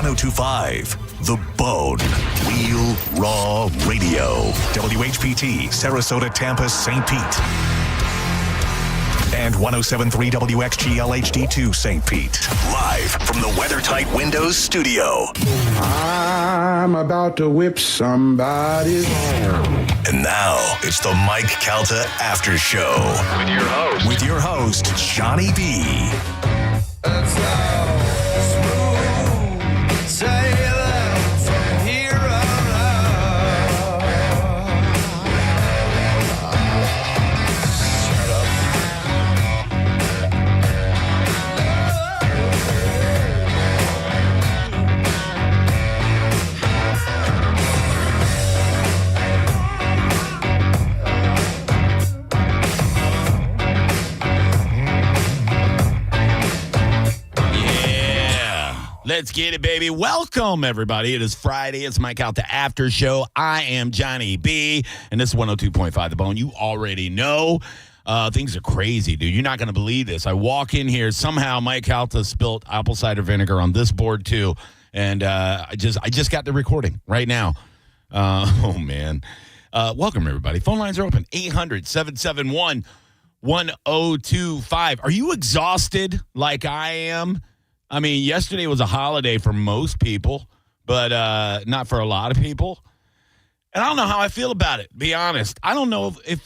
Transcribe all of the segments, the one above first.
1025, The Bone. Real Raw Radio. WHPT, Sarasota, Tampa, St. Pete. And 1073 WXGL HD2 St. Pete. Live from the WeatherTight Windows studio. I'm about to whip somebody. And now it's the Mike Calta Aftershow. With your host, Johnny B. That's how smooth sailing from here on out. Shut up. Let's get it, baby. Welcome, everybody. It is Friday. It's Mike Calta Aftershow. I am Johnny B, and this is 102.5 The Bone. You already know. Things are crazy, dude. You're not going to believe this. I walk in here. Somehow Mike Calta spilt apple cider vinegar on this board, too. And I just got the recording right now. Oh, man. Welcome, everybody. Phone lines are open. 800-771-1025. Are you exhausted like I am? I mean, yesterday was a holiday for most people, but not for a lot of people. And I don't know how I feel about it, to be honest. I don't know if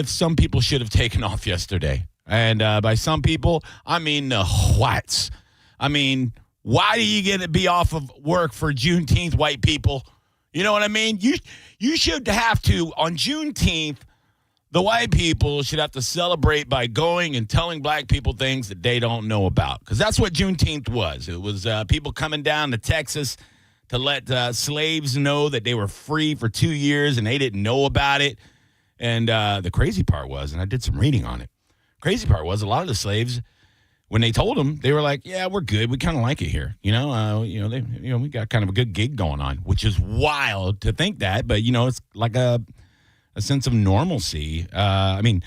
some people should have taken off yesterday. And by some people, I mean the whites. I mean, why do you get to be off of work for Juneteenth, white people? You know what I mean? You should have to, on Juneteenth, the white people should have to celebrate by going and telling black people things that they don't know about. Because that's what Juneteenth was. It was people coming down to Texas to let slaves know that they were free for 2 years and they didn't know about it. And the crazy part was, and I did some reading on it, crazy part was a lot of the slaves, when they told them, they were like, yeah, we're good. We kind of like it here. We got kind of a good gig going on, which is wild to think that. But, it's like a sense of normalcy. I mean,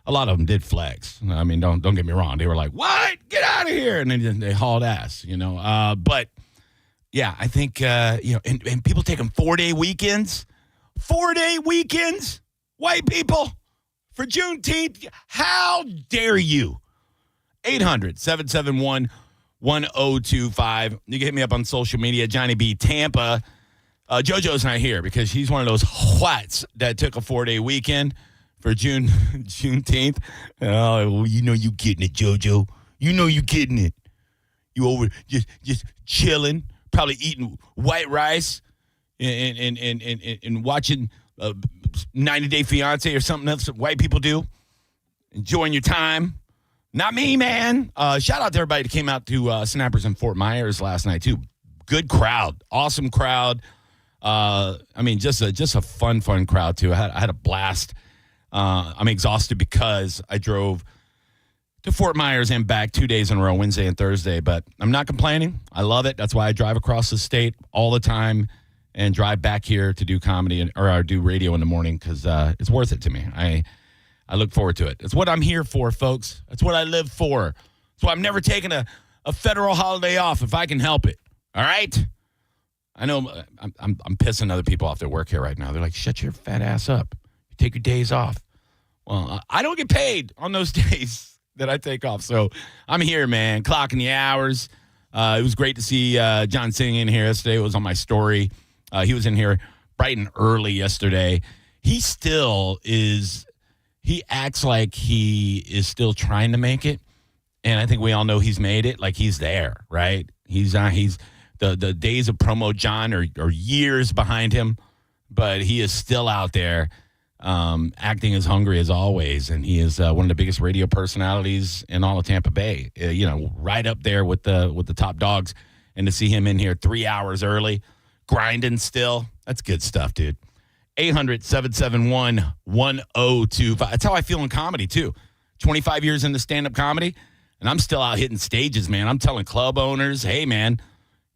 a lot of them did flex. I mean, don't get me wrong. They were like, what? Get out of here. And then they hauled ass, But, yeah, I think, and people taking 4-day weekends. 4-day weekends, white people, for Juneteenth. How dare you? 800-771-1025. You can hit me up on social media, Johnny B. Tampa. JoJo's not here because he's one of those whites that took a 4-day weekend for Juneteenth. Oh, you know you getting it, JoJo. You know you getting it. You over just chilling, probably eating white rice and watching 90 Day Fiance or something else that white people do. Enjoying your time. Not me, man. Shout out to everybody that came out to Snappers in Fort Myers last night, too. Good crowd. Awesome crowd. Just a fun crowd, too. I had a blast. I'm exhausted because I drove to Fort Myers and back 2 days in a row, Wednesday and Thursday. But I'm not complaining. I love it. That's why I drive across the state all the time and drive back here to do comedy or do radio in the morning because it's worth it to me. I look forward to it. It's what I'm here for, folks. That's what I live for. That's why I'm never taking a federal holiday off if I can help it. All right? I know I'm pissing other people off their work here right now. They're like, shut your fat ass up. You take your days off. Well, I don't get paid on those days that I take off. So I'm here, man, clocking the hours. It was great to see John Singh in here yesterday. It was on my story. He was in here bright and early yesterday. He acts like he is still trying to make it. And I think we all know he's made it. Like he's there, right? He's the days of promo John are years behind him, but he is still out there acting as hungry as always. And he is one of the biggest radio personalities in all of Tampa Bay, right up there with the top dogs. And to see him in here 3 hours early, grinding still, that's good stuff, dude. 800-771-1025. That's how I feel in comedy, too. 25 years into stand-up comedy, and I'm still out hitting stages, man. I'm telling club owners, hey, man,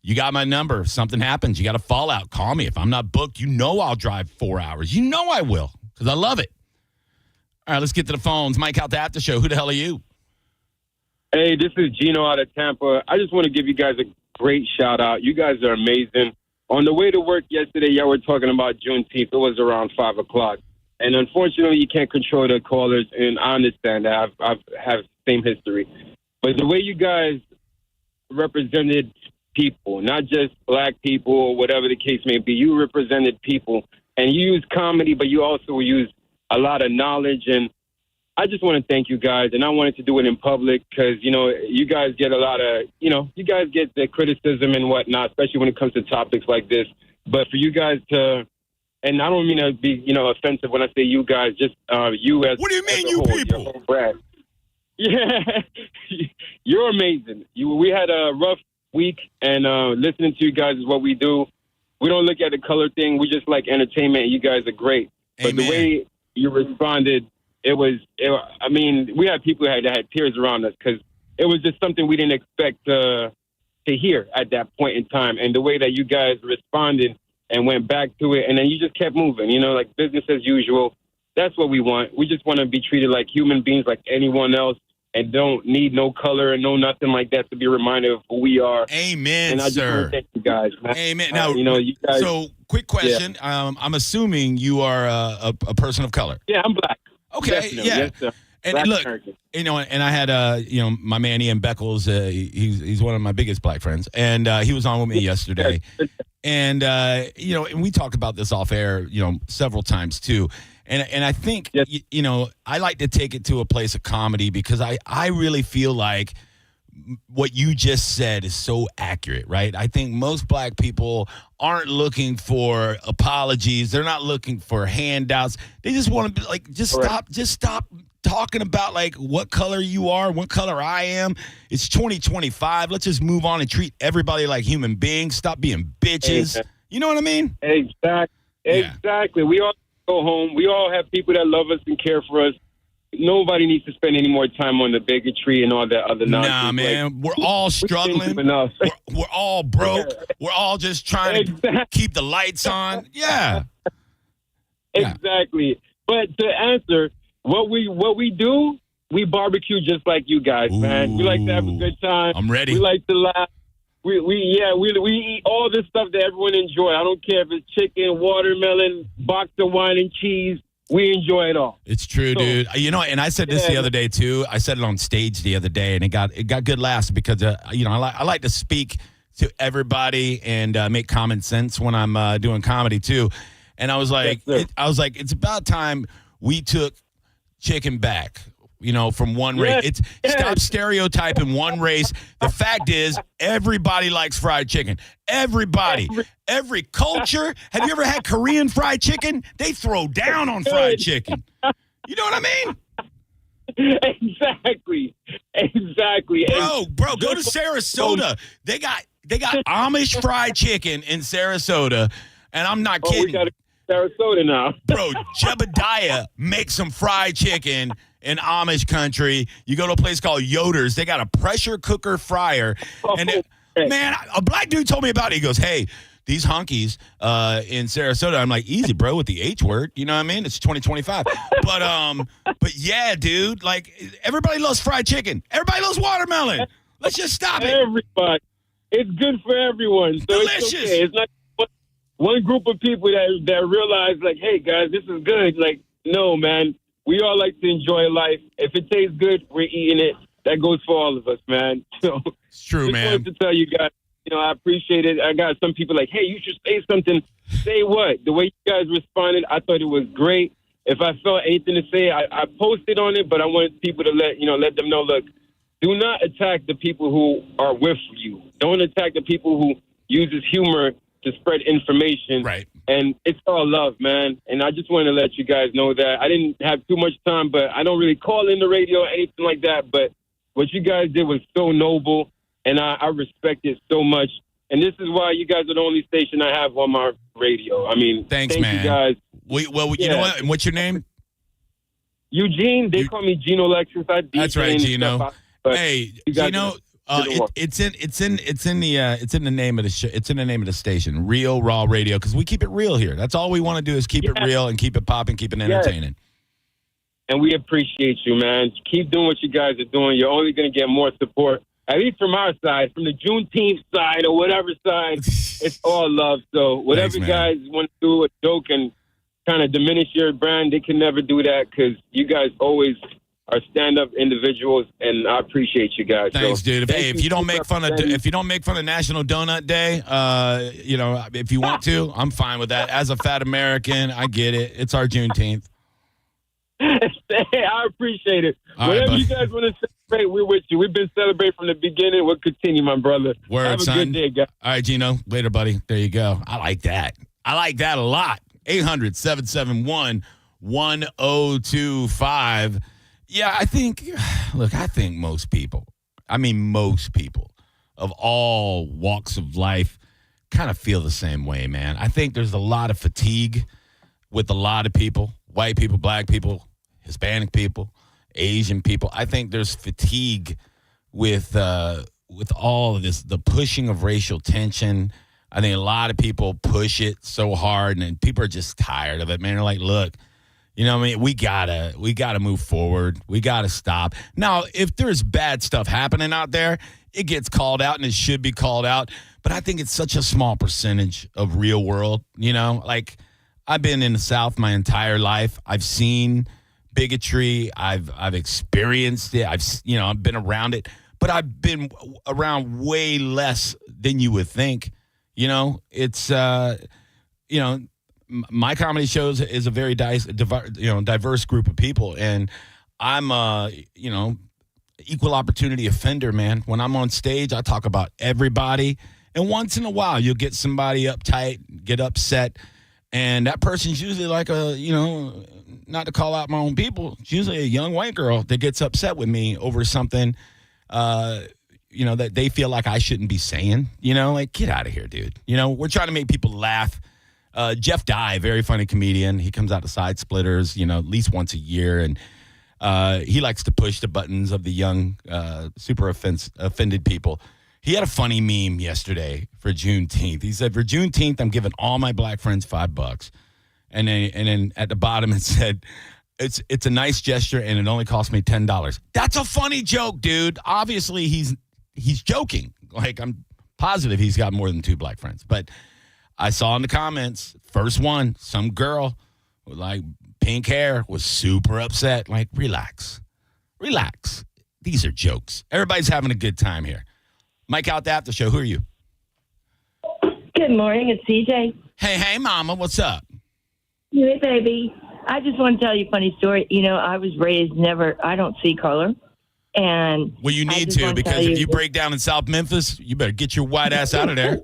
you got my number. If something happens, you got a fallout, call me. If I'm not booked, I'll drive 4 hours. I will, because I love it. All right, let's get to the phones. Mike Calta Aftershow. Who the hell are you? Hey, this is Gino out of Tampa. I just want to give you guys great shout out. You guys are amazing. On the way to work yesterday, y'all were talking about Juneteenth. It was around 5 o'clock. And unfortunately, you can't control the callers, and I understand that. I've have same history. But the way you guys represented people, not just black people or whatever the case may be, you represented people. And you use comedy, but you also use a lot of knowledge. And I just want to thank you guys. And I wanted to do it in public because, you know, you guys get a lot of, you know, you guys get the criticism and whatnot, especially when it comes to topics like this. But for you guys to, and I don't mean to be, you know, offensive when I say you guys, just you as. What do you mean, you you whole, people? Your whole brand. Yeah, you're amazing. We had a rough week, and listening to you guys is what we do. We don't look at the color thing. We just like entertainment. You guys are great. Amen. But the way you responded, I mean, we had people that had tears around us because it was just something we didn't expect to hear at that point in time. And the way that you guys responded and went back to it, and then you just kept moving, you know, like business as usual. That's what we want. We just want to be treated like human beings, like anyone else, and don't need no color and no nothing like that to be reminded of who we are. Amen, and I just sir. want to thank you guys, man. Amen. Now, you know, you guys. so quick question. I'm assuming you are a person of color. Yeah, I'm black. Okay, Definitely. yeah. Yes, sir. And Black look, American. you know, and I had, you know, my man Ian Beckles, he's one of my biggest black friends, and he was on with me yesterday. And, you know, and we talked about this off air, you know, several times too. And I think, Yes. you know, I like to take it to a place of comedy because I really feel like what you just said is so accurate, right? I think most black people aren't looking for apologies. They're not looking for handouts. They just want to be like, just stop talking about like what color you are, what color I am. It's 2025. Let's just move on and treat everybody like human beings. Stop being bitches. Amen. You know what I mean? Exactly. We all go home. We all have people that love us and care for us. Nobody needs to spend any more time on the bigotry and all that other nonsense. Nah, man. We're all struggling. Enough. We're all broke. We're all just trying to keep the lights on. Yeah. Exactly. But to answer, what we do, we barbecue just like you guys, man. We like to have a good time. I'm ready. We like to laugh. We eat all this stuff that everyone enjoy. I don't care if it's chicken, watermelon, box of wine and cheese. We enjoy it all. It's true, dude. You know, and I said this the other day too. I said it on stage the other day, and it got good laughs because you know I like to speak to everybody and make common sense when I'm doing comedy too. And I was like, it's about time we took chicken back. You know, from one race. Stop stereotyping one race. The fact is, everybody likes fried chicken. Everybody. Every culture. Have you ever had Korean fried chicken? They throw down on fried chicken. You know what I mean? Exactly. Bro, go to Sarasota. They got Amish fried chicken in Sarasota, and I'm not kidding. We got Sarasota now. Bro, Jebediah makes some fried chicken in Amish country. You go to a place called Yoder's. They got a pressure cooker fryer. Man, a black dude told me about it. He goes, hey, these honkies in Sarasota. I'm like, easy, bro, with the H word. You know what I mean? It's 2025. But yeah, dude, like everybody loves fried chicken. Everybody loves watermelon. Let's just stop it. Everybody. It's good for everyone. So Delicious. It's okay. It's not one group of people that realize, like, hey, guys, this is good. Like, no, man. We all like to enjoy life. If it tastes good, we're eating it. That goes for all of us, man. So It's true, just man. wanted to tell you guys, you know, I appreciate it. I got some people like, hey, you should say something. Say what? The way you guys responded, I thought it was great. If I felt anything to say, I posted on it, but I wanted people to let them know, look, do not attack the people who are with you. Don't attack the people who uses humor to spread information. Right. And it's all love, man. And I just want to let you guys know that. I didn't have too much time, but I don't really call in the radio or anything like that. But what you guys did was so noble, and I respect it so much. And this is why you guys are the only station I have on my radio. I mean, Thanks, thank man. you guys. You know what? And what's your name? Eugene. They call me Gino Lexus. That's right, Gino. Hey, you guys Gino. did the It's in the name of the show. It's in the name of the station, Real Raw Radio, because we keep it real here. That's all we want to do is keep it real and keep it popping, keep it entertaining. And we appreciate you, man. Keep doing what you guys are doing. You're only going to get more support at least from our side, from the Juneteenth side or whatever side, it's all love. So whatever Thanks, guys want to do a joke and kind of diminish your brand, they can never do that because you guys always are stand-up individuals, and I appreciate you guys. Thanks, so, dude. If you don't make fun of National Donut Day, if you want to, I'm fine with that. As a fat American, I get it. It's our Juneteenth. I appreciate it. All Whatever right, you guys want to celebrate, we're with you. We've been celebrating from the beginning. We'll continue, my brother. Word, Have a son. good day, guys. All right, Gino. Later, buddy. There you go. I like that. I like that a lot. 800-771-1025. Yeah, I think most people of all walks of life kind of feel the same way, man. I think there's a lot of fatigue with a lot of people, white people, black people, Hispanic people, Asian people. I think there's fatigue with all of this, the pushing of racial tension. I think a lot of people push it so hard, and people are just tired of it, man. They're like, look, you know what I mean? We gotta move forward. We gotta stop. Now, if there's bad stuff happening out there, it gets called out, and it should be called out. But I think it's such a small percentage of real world, you know? Like, I've been in the South my entire life. I've seen bigotry. I've experienced it. I've been around it, but I've been around way less than you would think. You know, it's my comedy shows is a very diverse group of people, and I'm equal opportunity offender, man. When I'm on stage, I talk about everybody, and once in a while, you'll get somebody uptight, get upset. And that person's usually like not to call out my own people, it's usually a young white girl that gets upset with me over something, that they feel like I shouldn't be saying, like, get out of here, dude. We're trying to make people laugh. Jeff Dye, very funny comedian. He comes out to Side Splitters, at least once a year. And he likes to push the buttons of the young, super offended people. He had a funny meme yesterday for Juneteenth. He said, for Juneteenth, I'm giving all my black friends $5. And then at the bottom it said, it's a nice gesture and it only cost me $10. That's a funny joke, dude. Obviously he's joking. Like, I'm positive he's got more than 2 black friends. But I saw in the comments, first one, some girl with like pink hair was super upset. Like, relax. These are jokes. Everybody's having a good time here. Mike Calta Aftershow. Who are you? Good morning. It's CJ. Hey, mama. What's up? Hey, baby. I just want to tell you a funny story. I was raised I don't see color. And well, you need to, because if you break down in South Memphis, you better get your white ass out of there.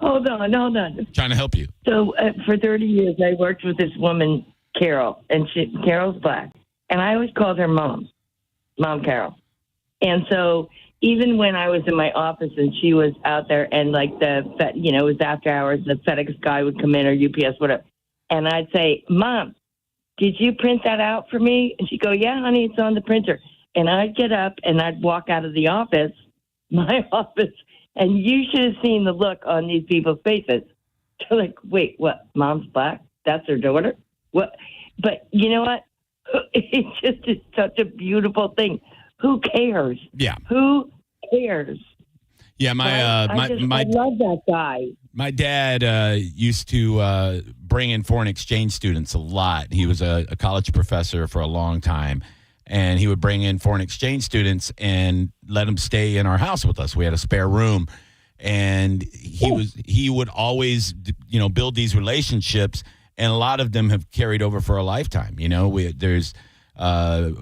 Hold on. Trying to help you. So for 30 years, I worked with this woman, Carol, and Carol's black. And I always called her Mom Carol. And so even when I was in my office and she was out there and like it was after hours, the FedEx guy would come in or UPS, whatever. And I'd say, Mom, did you print that out for me? And she'd go, yeah, honey, it's on the printer. And I'd get up and I'd walk out of the office, my office, and you should have seen the look on these people's faces. They're like, wait, what? Mom's black? That's her daughter? What? But you know what? It just is such a beautiful thing. Who cares? Yeah. Who cares? Yeah, I love that guy. My dad used to bring in foreign exchange students a lot. He was a college professor for a long time, and he would bring in foreign exchange students and let them stay in our house with us. We had a spare room, and he would always build these relationships, and a lot of them have carried over for a lifetime. There's a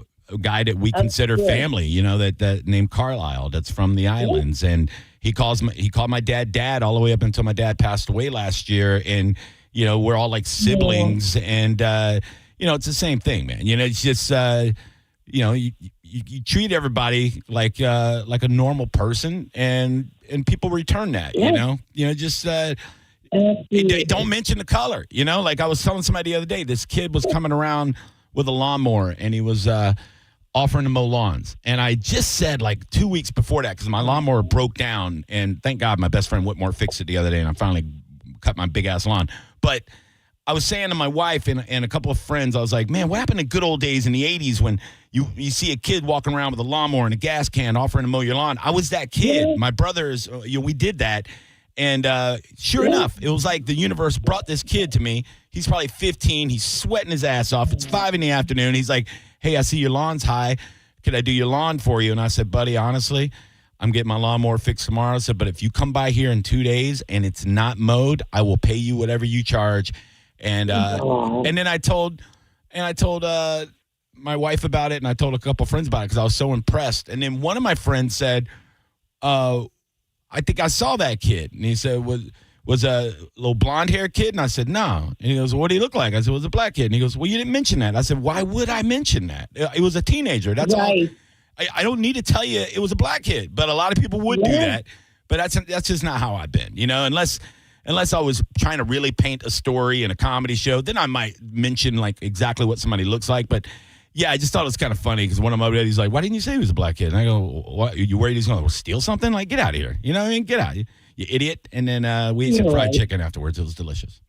guy that we consider family, that named Carlisle, that's from the islands. And he called my dad all the way up until my dad passed away last year. And, we're all like siblings. And, it's the same thing, man. It's just, you treat everybody like a normal person, and people return that, don't mention the color, like I was telling somebody the other day, this kid was coming around with a lawnmower, and he was offering to mow lawns. And I just said like 2 weeks before that, because my lawnmower broke down, and thank God my best friend Whitmore fixed it the other day, and I finally cut my big-ass lawn. But I was saying to my wife and a couple of friends, I was like, man, what happened to good old days in the 80s when you see a kid walking around with a lawnmower and a gas can offering to mow your lawn? I was that kid. Yeah. My brothers, we did that. And sure enough, it was like the universe brought this kid to me. He's probably 15. He's sweating his ass off. It's 5 p.m. He's like, hey, I see your lawn's high. Could I do your lawn for you? And I said, buddy, honestly, I'm getting my lawnmower fixed tomorrow. I said, but if you come by here in 2 days and it's not mowed, I will pay you whatever you charge. And then I told my wife about it, and I told a couple friends about it because I was so impressed. And then one of my friends said, I think I saw that kid. And he said, was a little blonde-haired kid? And I said, no. And he goes, what do he look like? I said, it was a black kid. And he goes, well, you didn't mention that. I said, why would I mention that? It was a teenager. That's Right. all. I don't need to tell you it was a black kid, but a lot of people would do that. But that's just not how I've been, unless I was trying to really paint a story in a comedy show, then I might mention like exactly what somebody looks like. But yeah, I just thought it was kind of funny because one of my buddies like, why didn't you say he was a black kid? And I go, what? You worried he's going to steal something? Like, get out of here. You know what I mean? Get out, you idiot. And then we ate some fried chicken afterwards. It was delicious.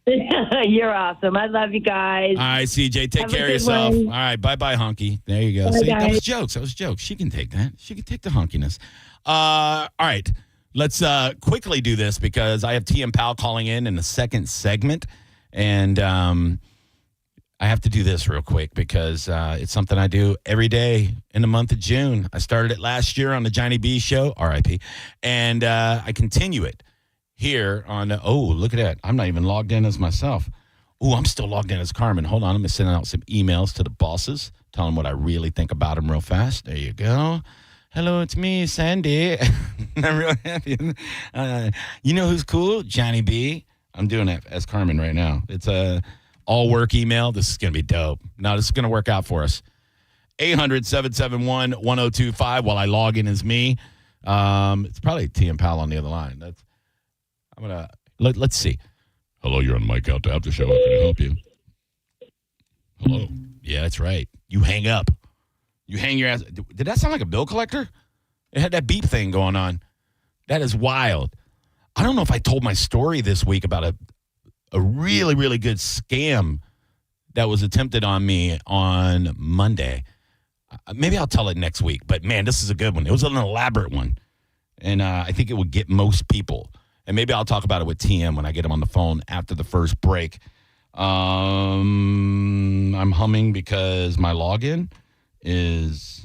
You're awesome. I love you guys. All right, CJ, take Have a care of good yourself. one. All right, bye-bye, honky. There you go. Bye, See, that guys. was jokes. She can take that. She can take the honkiness. All right, let's quickly do this because I have TM Powell calling in the second segment, and I have to do this real quick because it's something I do every day in the month of June. I started it last year on the Johnny B Show, R.I.P., and I continue it here on, look at that. I'm not even logged in as myself. I'm still logged in as Carmen. Hold on. I'm sending out some emails to the bosses, telling them what I really think about them real fast. There you go. Hello, it's me, Sandy. I'm real happy. You know who's cool? Johnny B. I'm doing that as Carmen right now. It's a all-work email. This is going to be dope. Now, this is going to work out for us. 800-771-1025 while I log in as me. It's probably TM Powell on the other line. Let's see. Hello, you're on the Mike Calta Aftershow. How can I help you? Hello. Yeah, that's right. You hang up. You hang your ass. Did that sound like a bill collector? It had that beep thing going on. That is wild. I don't know if I told my story this week about a really, really good scam that was attempted on me on Monday. Maybe I'll tell it next week. But, man, this is a good one. It was an elaborate one. And I think it would get most people. And maybe I'll talk about it with TM when I get him on the phone after the first break. I'm humming because my login is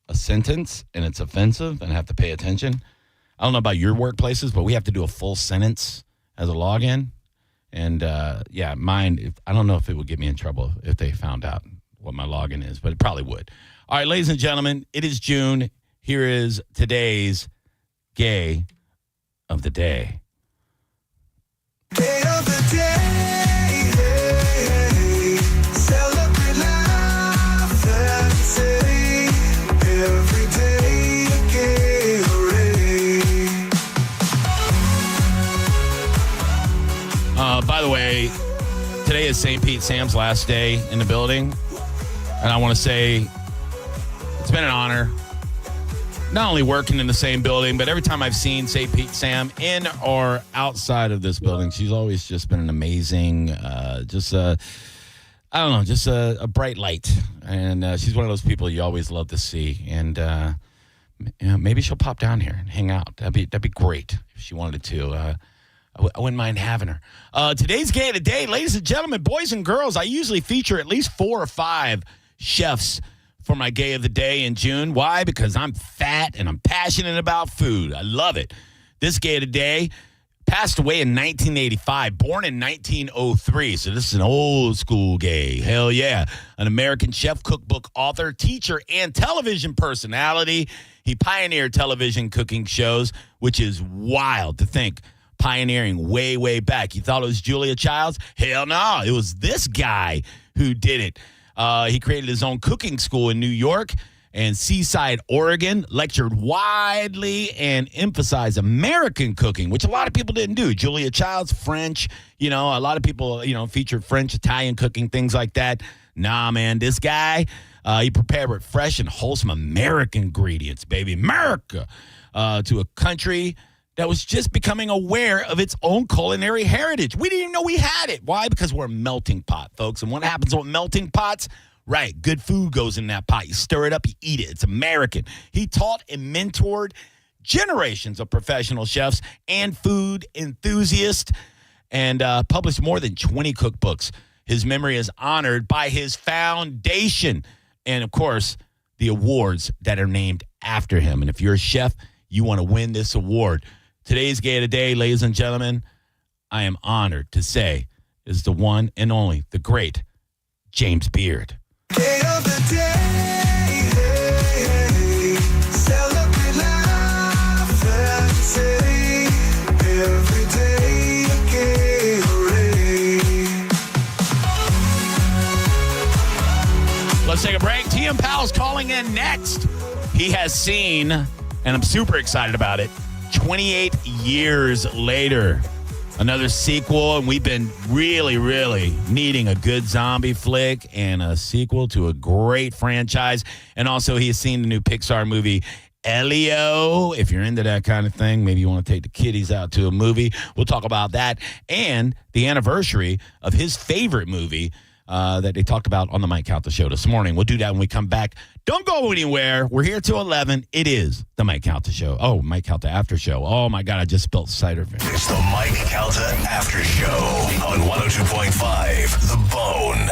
a sentence and it's offensive and I have to pay attention. I don't know about your workplaces, but we have to do a full sentence as a login. And, mine, I don't know if it would get me in trouble if they found out what my login is, but it probably would. All right, ladies and gentlemen, it is June. Here is today's gay of the day. Day of the day, celebrate life and say every day gay hooray. By the way, today is St. Pete Sam's last day in the building, and I want to say it's been an honor. Not only working in the same building, but every time I've seen St. Pete Sam in or outside of this building, she's always just been an amazing, a bright light. And she's one of those people you always love to see. And maybe she'll pop down here and hang out. That'd be great if she wanted to. I wouldn't mind having her. Today's gay of the day, ladies and gentlemen, boys and girls. I usually feature at least 4 or 5 chefs for my gay of the day in June. Why? Because I'm fat and I'm passionate about food. I love it. This gay of the day passed away in 1985, born in 1903. So this is an old school gay. Hell yeah. An American chef, cookbook author, teacher, and television personality. He pioneered television cooking shows, which is wild to think. Pioneering way, way back. You thought it was Julia Childs? Hell no. It was this guy who did it. He created his own cooking school in New York and Seaside, Oregon, lectured widely and emphasized American cooking, which a lot of people didn't do. Julia Childs, French, a lot of people, featured French, Italian cooking, things like that. Nah, man, this guy, he prepared with fresh and wholesome American ingredients, baby. America, to a country that was just becoming aware of its own culinary heritage. We didn't even know we had it. Why? Because we're a melting pot, folks. And what happens with melting pots? Right, good food goes in that pot. You stir it up, you eat it. It's American. He taught and mentored generations of professional chefs and food enthusiasts and published more than 20 cookbooks. His memory is honored by his foundation and, of course, the awards that are named after him. And if you're a chef, you want to win this award. Today's Gay of the Day, ladies and gentlemen, I am honored to say is the one and only, the great James Beard. Day of the day, hey, celebrate life and say every day a gay. Let's take a break. TM Powell's calling in next. He has seen, and I'm super excited about it, 28 years later, another sequel, and we've been really, really needing a good zombie flick and a sequel to a great franchise. And also, he has seen the new Pixar movie, Elio. If you're into that kind of thing, maybe you want to take the kiddies out to a movie. We'll talk about that and the anniversary of his favorite movie that they talked about on the Mike Calta Show this morning. We'll do that when we come back. Don't go anywhere. We're here till 11. It is the Mike Calta Show. Oh, Mike Calta Aftershow. Oh, my God, I just spilled cider vinegar. It's the Mike Calta Aftershow on 102.5 The Bone.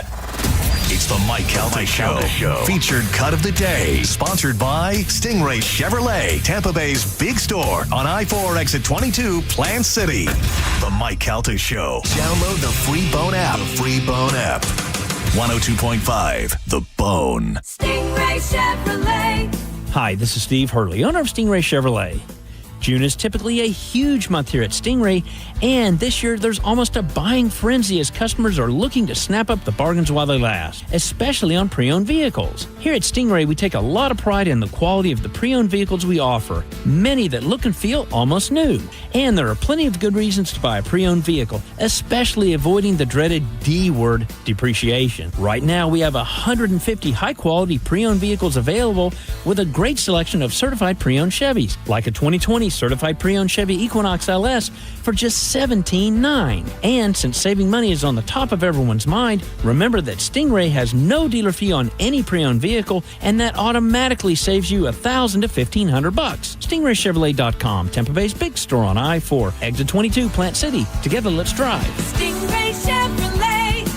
It's the Mike Calta Show. Featured cut of the day. Sponsored by Stingray Chevrolet, Tampa Bay's big store on I-4 exit 22, Plant City. The Mike Calta Show. Download the free Bone app. 102.5 The Bone. Stingray Chevrolet. Hi, this is Steve Hurley, owner of Stingray Chevrolet. June is typically a huge month here at Stingray, and this year there's almost a buying frenzy as customers are looking to snap up the bargains while they last, especially on pre-owned vehicles. Here at Stingray, we take a lot of pride in the quality of the pre-owned vehicles we offer, many that look and feel almost new. And there are plenty of good reasons to buy a pre-owned vehicle, especially avoiding the dreaded D word, depreciation. Right now, we have 150 high-quality pre-owned vehicles available with a great selection of certified pre-owned Chevys, like a 2020 certified pre-owned Chevy Equinox LS for just $17,900. And since saving money is on the top of everyone's mind, remember that Stingray has no dealer fee on any pre-owned vehicle, and that automatically saves you $1,000 to $1,500. StingrayChevrolet.com, Tampa Bay's big store on I-4, exit 22, Plant City. Together, let's drive. Stingray Chevrolet.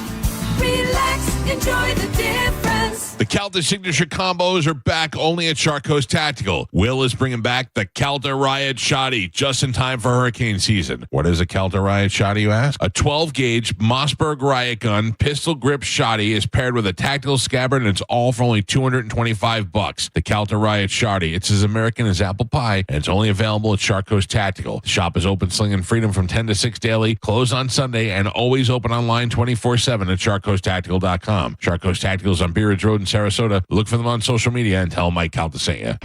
Relax, enjoy the difference. The Calta signature combos are back only at Shark Coast Tactical. Will is bringing back the Calta Riot Shotty just in time for hurricane season. What is a Calta Riot Shotty, you ask? A 12-gauge Mossberg Riot Gun pistol grip shotty is paired with a tactical scabbard, and it's all for only $225. The Calta Riot Shotty. It's as American as apple pie, and it's only available at Shark Coast Tactical. The shop is open, slinging freedom from 10 to 6 daily, closed on Sunday, and always open online 24/7 at SharkCoastTactical.com. Shark Coast Tactical is on Bee Ridge Road in Sarasota. Look for them on social media and tell Mike Calta sent you.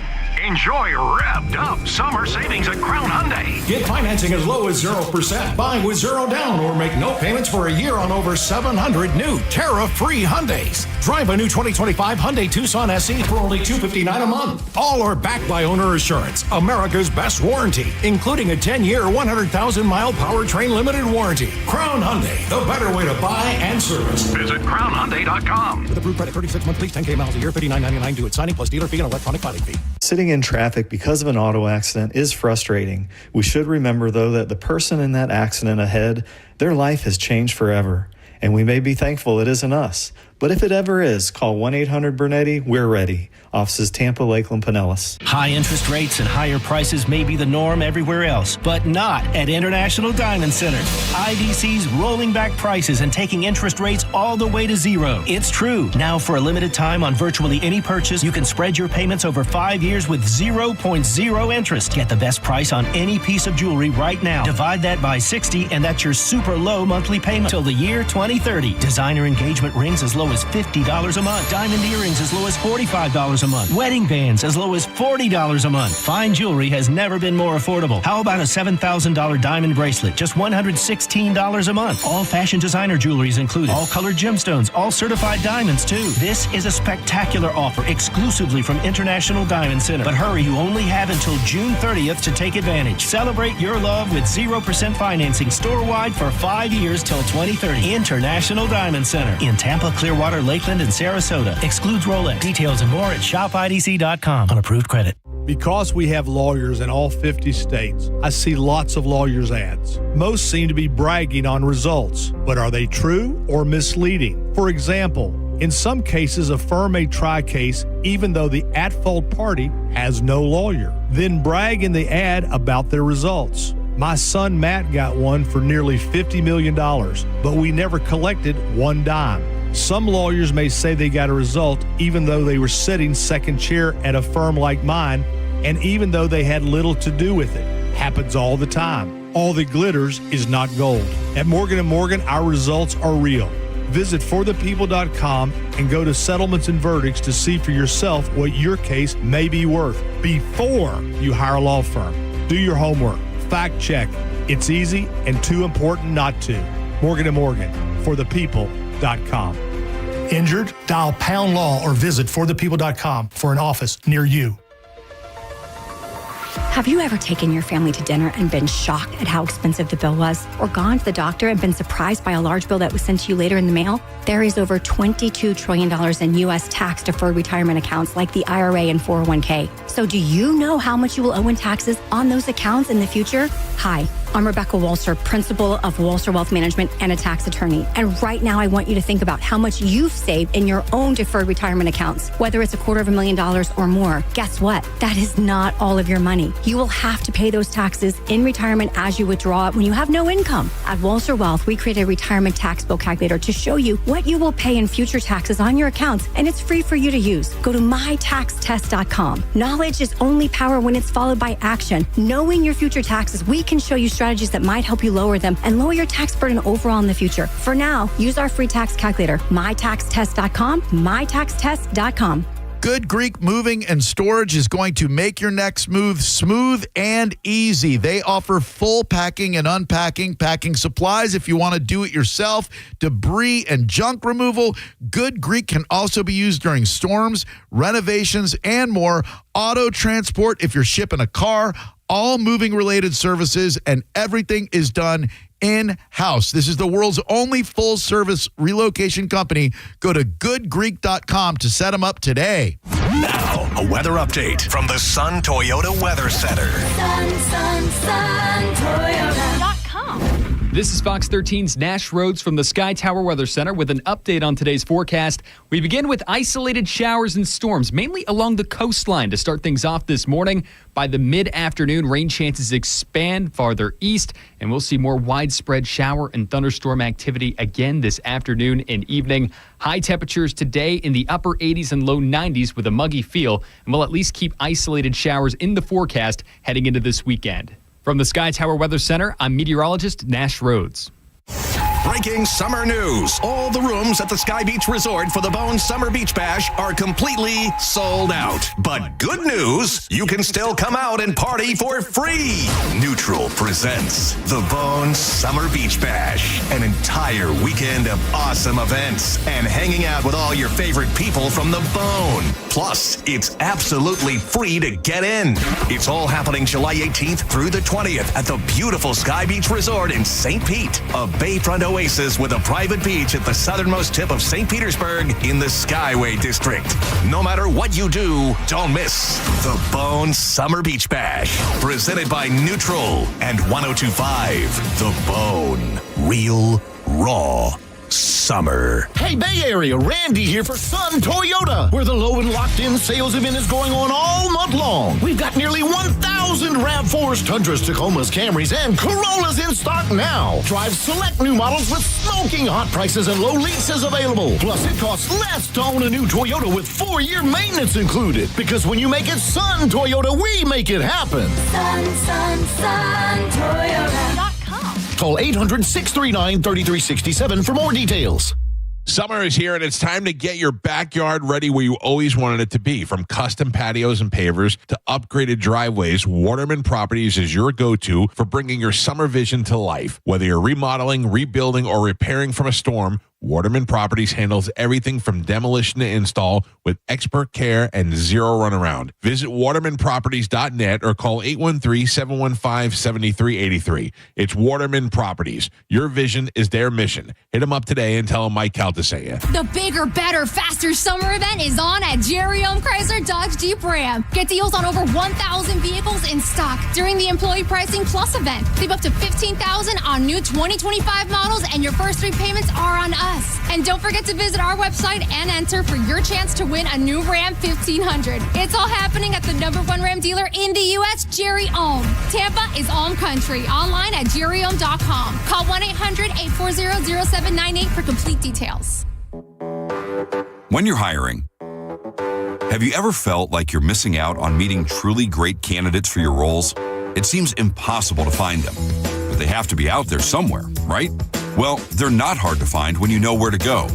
Enjoy revved up summer savings at Crown Hyundai. Get financing as low as 0%. Buy with 0 down or make no payments for a year on over 700 new tariff-free Hyundais. Drive a new 2025 Hyundai Tucson SE for only $259 a month. All are backed by Owner Assurance, America's best warranty, including a 10-year, 100,000-mile powertrain limited warranty. Crown Hyundai, the better way to buy and service. Visit CrownHyundai.com. With approved credit, 36 months, lease, 10K miles a year, $39.99 due at signing plus dealer fee and electronic filing fee. Sitting in traffic because of an auto accident is frustrating. We should remember, though, that the person in that accident ahead, their life has changed forever. And we may be thankful it isn't us. But if it ever is, call 1-800-BURNETTI. We're ready. Offices Tampa, Lakeland, Pinellas. High interest rates and higher prices may be the norm everywhere else, but not at International Diamond Center. IDC's rolling back prices and taking interest rates all the way to zero. It's true. Now, for a limited time on virtually any purchase, you can spread your payments over 5 years with 0.0 interest. Get the best price on any piece of jewelry right now. Divide that by 60, and that's your super low monthly payment till the year 2030. Designer engagement rings as low low as $50 a month. Diamond earrings as low as $45 a month. Wedding bands as low as $40 a month. Fine jewelry has never been more affordable. How about a $7,000 diamond bracelet? Just $116 a month. All fashion designer jewelry is included. All colored gemstones. All certified diamonds, too. This is a spectacular offer exclusively from International Diamond Center. But hurry, you only have until June 30th to take advantage. Celebrate your love with 0% financing store-wide for 5 years till 2030. International Diamond Center in Tampa, Clearwater, Lakeland, and Sarasota. Excludes Rolex. Details and more at shopidc.com on approved credit. Because we have lawyers in all 50 states, I see lots of lawyers' ads. Most seem to be bragging on results, but are they true or misleading? For example, in some cases, a firm may try a case even though the at-fault party has no lawyer, then brag in the ad about their results. My son Matt got one for nearly $50 million, but we never collected one dime. Some lawyers may say they got a result even though they were sitting second chair at a firm like mine, and even though they had little to do with it. Happens all the time. All that glitters is not gold. At Morgan & Morgan, our results are real. Visit forthepeople.com and go to settlements and verdicts to see for yourself what your case may be worth before you hire a law firm. Do your homework. Fact check. It's easy and too important not to. Morgan & Morgan, forthepeople.com. Injured? Dial pound law or visit forthepeople.com for an office near you. Have you ever taken your family to dinner and been shocked at how expensive the bill was? Or gone to the doctor and been surprised by a large bill that was sent to you later in the mail? There is over $22 trillion in U.S. tax-deferred retirement accounts like the IRA and 401k. So do you know how much you will owe in taxes on those accounts in the future? Hi, I'm Rebecca Walser, principal of Walser Wealth Management and a tax attorney. And right now, I want you to think about how much you've saved in your own deferred retirement accounts, whether it's $250,000 or more. Guess what? That is not all of your money. You will have to pay those taxes in retirement as you withdraw it when you have no income. At Walser Wealth, we created a retirement tax bill calculator to show you what you will pay in future taxes on your accounts, and it's free for you to use. Go to mytaxtest.com. Knowledge is only power when it's followed by action. Knowing your future taxes, we can show you strategies that might help you lower them and lower your tax burden overall in the future. For now, use our free tax calculator, mytaxtest.com, mytaxtest.com. Good Greek Moving and Storage is going to make your next move smooth and easy. They offer full packing and unpacking, packing supplies if you want to do it yourself, debris and junk removal. Good Greek can also be used during storms, renovations, and more. Auto transport if you're shipping a car, all moving-related services, and everything is done in-house. This is the world's only full-service relocation company. Go to goodgreek.com to set them up today. Now, a weather update from the Sun Toyota Weather Center. SunToyota.com. This is Fox 13's Nash Rhodes from the Sky Tower Weather Center with an update on today's forecast. We begin with isolated showers and storms, mainly along the coastline to start things off this morning. By the mid-afternoon, rain chances expand farther east, and we'll see more widespread shower and thunderstorm activity again this afternoon and evening. High temperatures today in the upper 80s and low 90s with a muggy feel, and we'll at least keep isolated showers in the forecast heading into this weekend. From the Sky Tower Weather Center, I'm meteorologist Nash Rhodes. Breaking summer news. All the rooms at the Sky Beach Resort for the Bone Summer Beach Bash are completely sold out. But good news, you can still come out and party for free. Neutral presents the Bone Summer Beach Bash, an entire weekend of awesome events and hanging out with all your favorite people from the Bone. Plus, it's absolutely free to get in. It's all happening July 18th through the 20th at the beautiful Sky Beach Resort in St. Pete, a bayfront oasis with a private beach at the southernmost tip of St. Petersburg in the Skyway District. No matter what you do, don't miss the Bone Summer Beach Bash, presented by Neutral and 102.5 The Bone. Real, raw summer. Hey, Bay Area, Randy here for Sun Toyota, where the low and locked-in sales event is going on all month long. We've got nearly 1,000 RAV4s, Tundras, Tacomas, Camrys, and Corollas in stock now. Drive select new models with smoking hot prices and low leases available. Plus, it costs less to own a new Toyota with 4-year maintenance included. Because when you make it Sun Toyota, we make it happen. Toyota.com. Call 800-639-3367 for more details. Summer is here, and it's time to get your backyard ready where you always wanted it to be. From custom patios and pavers to upgraded driveways, Waterman Properties is your go-to for bringing your summer vision to life. Whether you're remodeling, rebuilding, or repairing from a storm, Waterman Properties handles everything from demolition to install with expert care and zero runaround. Visit watermanproperties.net or call 813-715-7383. It's Waterman Properties. Your vision is their mission. Hit them up today and tell them Mike Calta sent you. The bigger, better, faster summer event is on at Jerry Ohm Chrysler Dodge Jeep Ram. Get deals on over 1,000 vehicles in stock during the Employee Pricing Plus event. Save up to $15,000 on new 2025 models, and your first 3 payments are on us. And don't forget to visit our website and enter for your chance to win a new Ram 1500. It's all happening at the #1 Ram dealer in the U.S., Jerry Ohm. Tampa is Ohm Country. Online at jerryohm.com. Call 1-800-840-0798 for complete details. When you're hiring, have you ever felt like you're missing out on meeting truly great candidates for your roles? It seems impossible to find them, but they have to be out there somewhere, right? Well, they're not hard to find when you know where to go,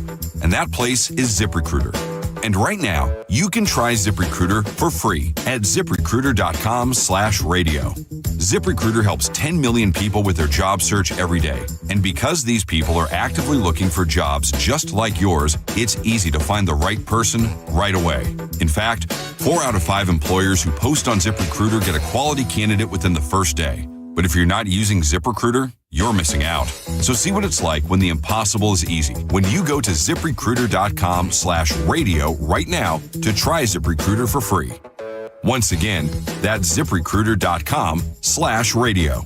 and that place is ZipRecruiter. And right now, you can try ZipRecruiter for free at ZipRecruiter.com/radio. ZipRecruiter helps 10 million people with their job search every day. And because these people are actively looking for jobs just like yours, it's easy to find the right person right away. In fact, 4 out of 5 employers who post on ZipRecruiter get a quality candidate within the first day. But if you're not using ZipRecruiter, you're missing out. So see what it's like when the impossible is easy. When you go to ZipRecruiter.com/radio right now to try ZipRecruiter for free. Once again, that's ZipRecruiter.com/radio.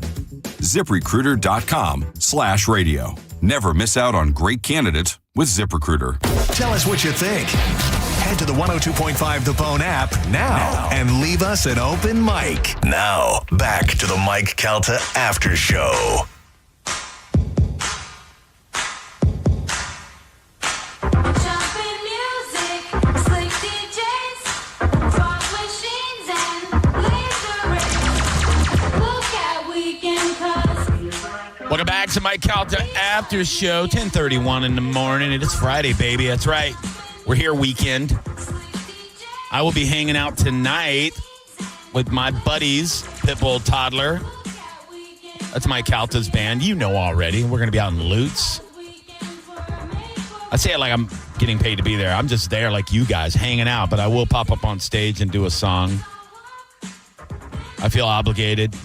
ZipRecruiter.com/radio. Never miss out on great candidates with ZipRecruiter. Tell us what you think. Head to the 102.5 The Bone app now and leave us an open mic. Now, back to the Mike Calta After Show. Welcome back to Mike Calta After Show, 10:31 in the morning. It is Friday, baby. That's right. We're here weekend. I will be hanging out tonight with my buddies, Pitbull Toddler. That's Mike Calta's band. You know already. We're going to be out in Lutz. I say it like I'm getting paid to be there. I'm just there like you guys, hanging out. But I will pop up on stage and do a song. I feel obligated.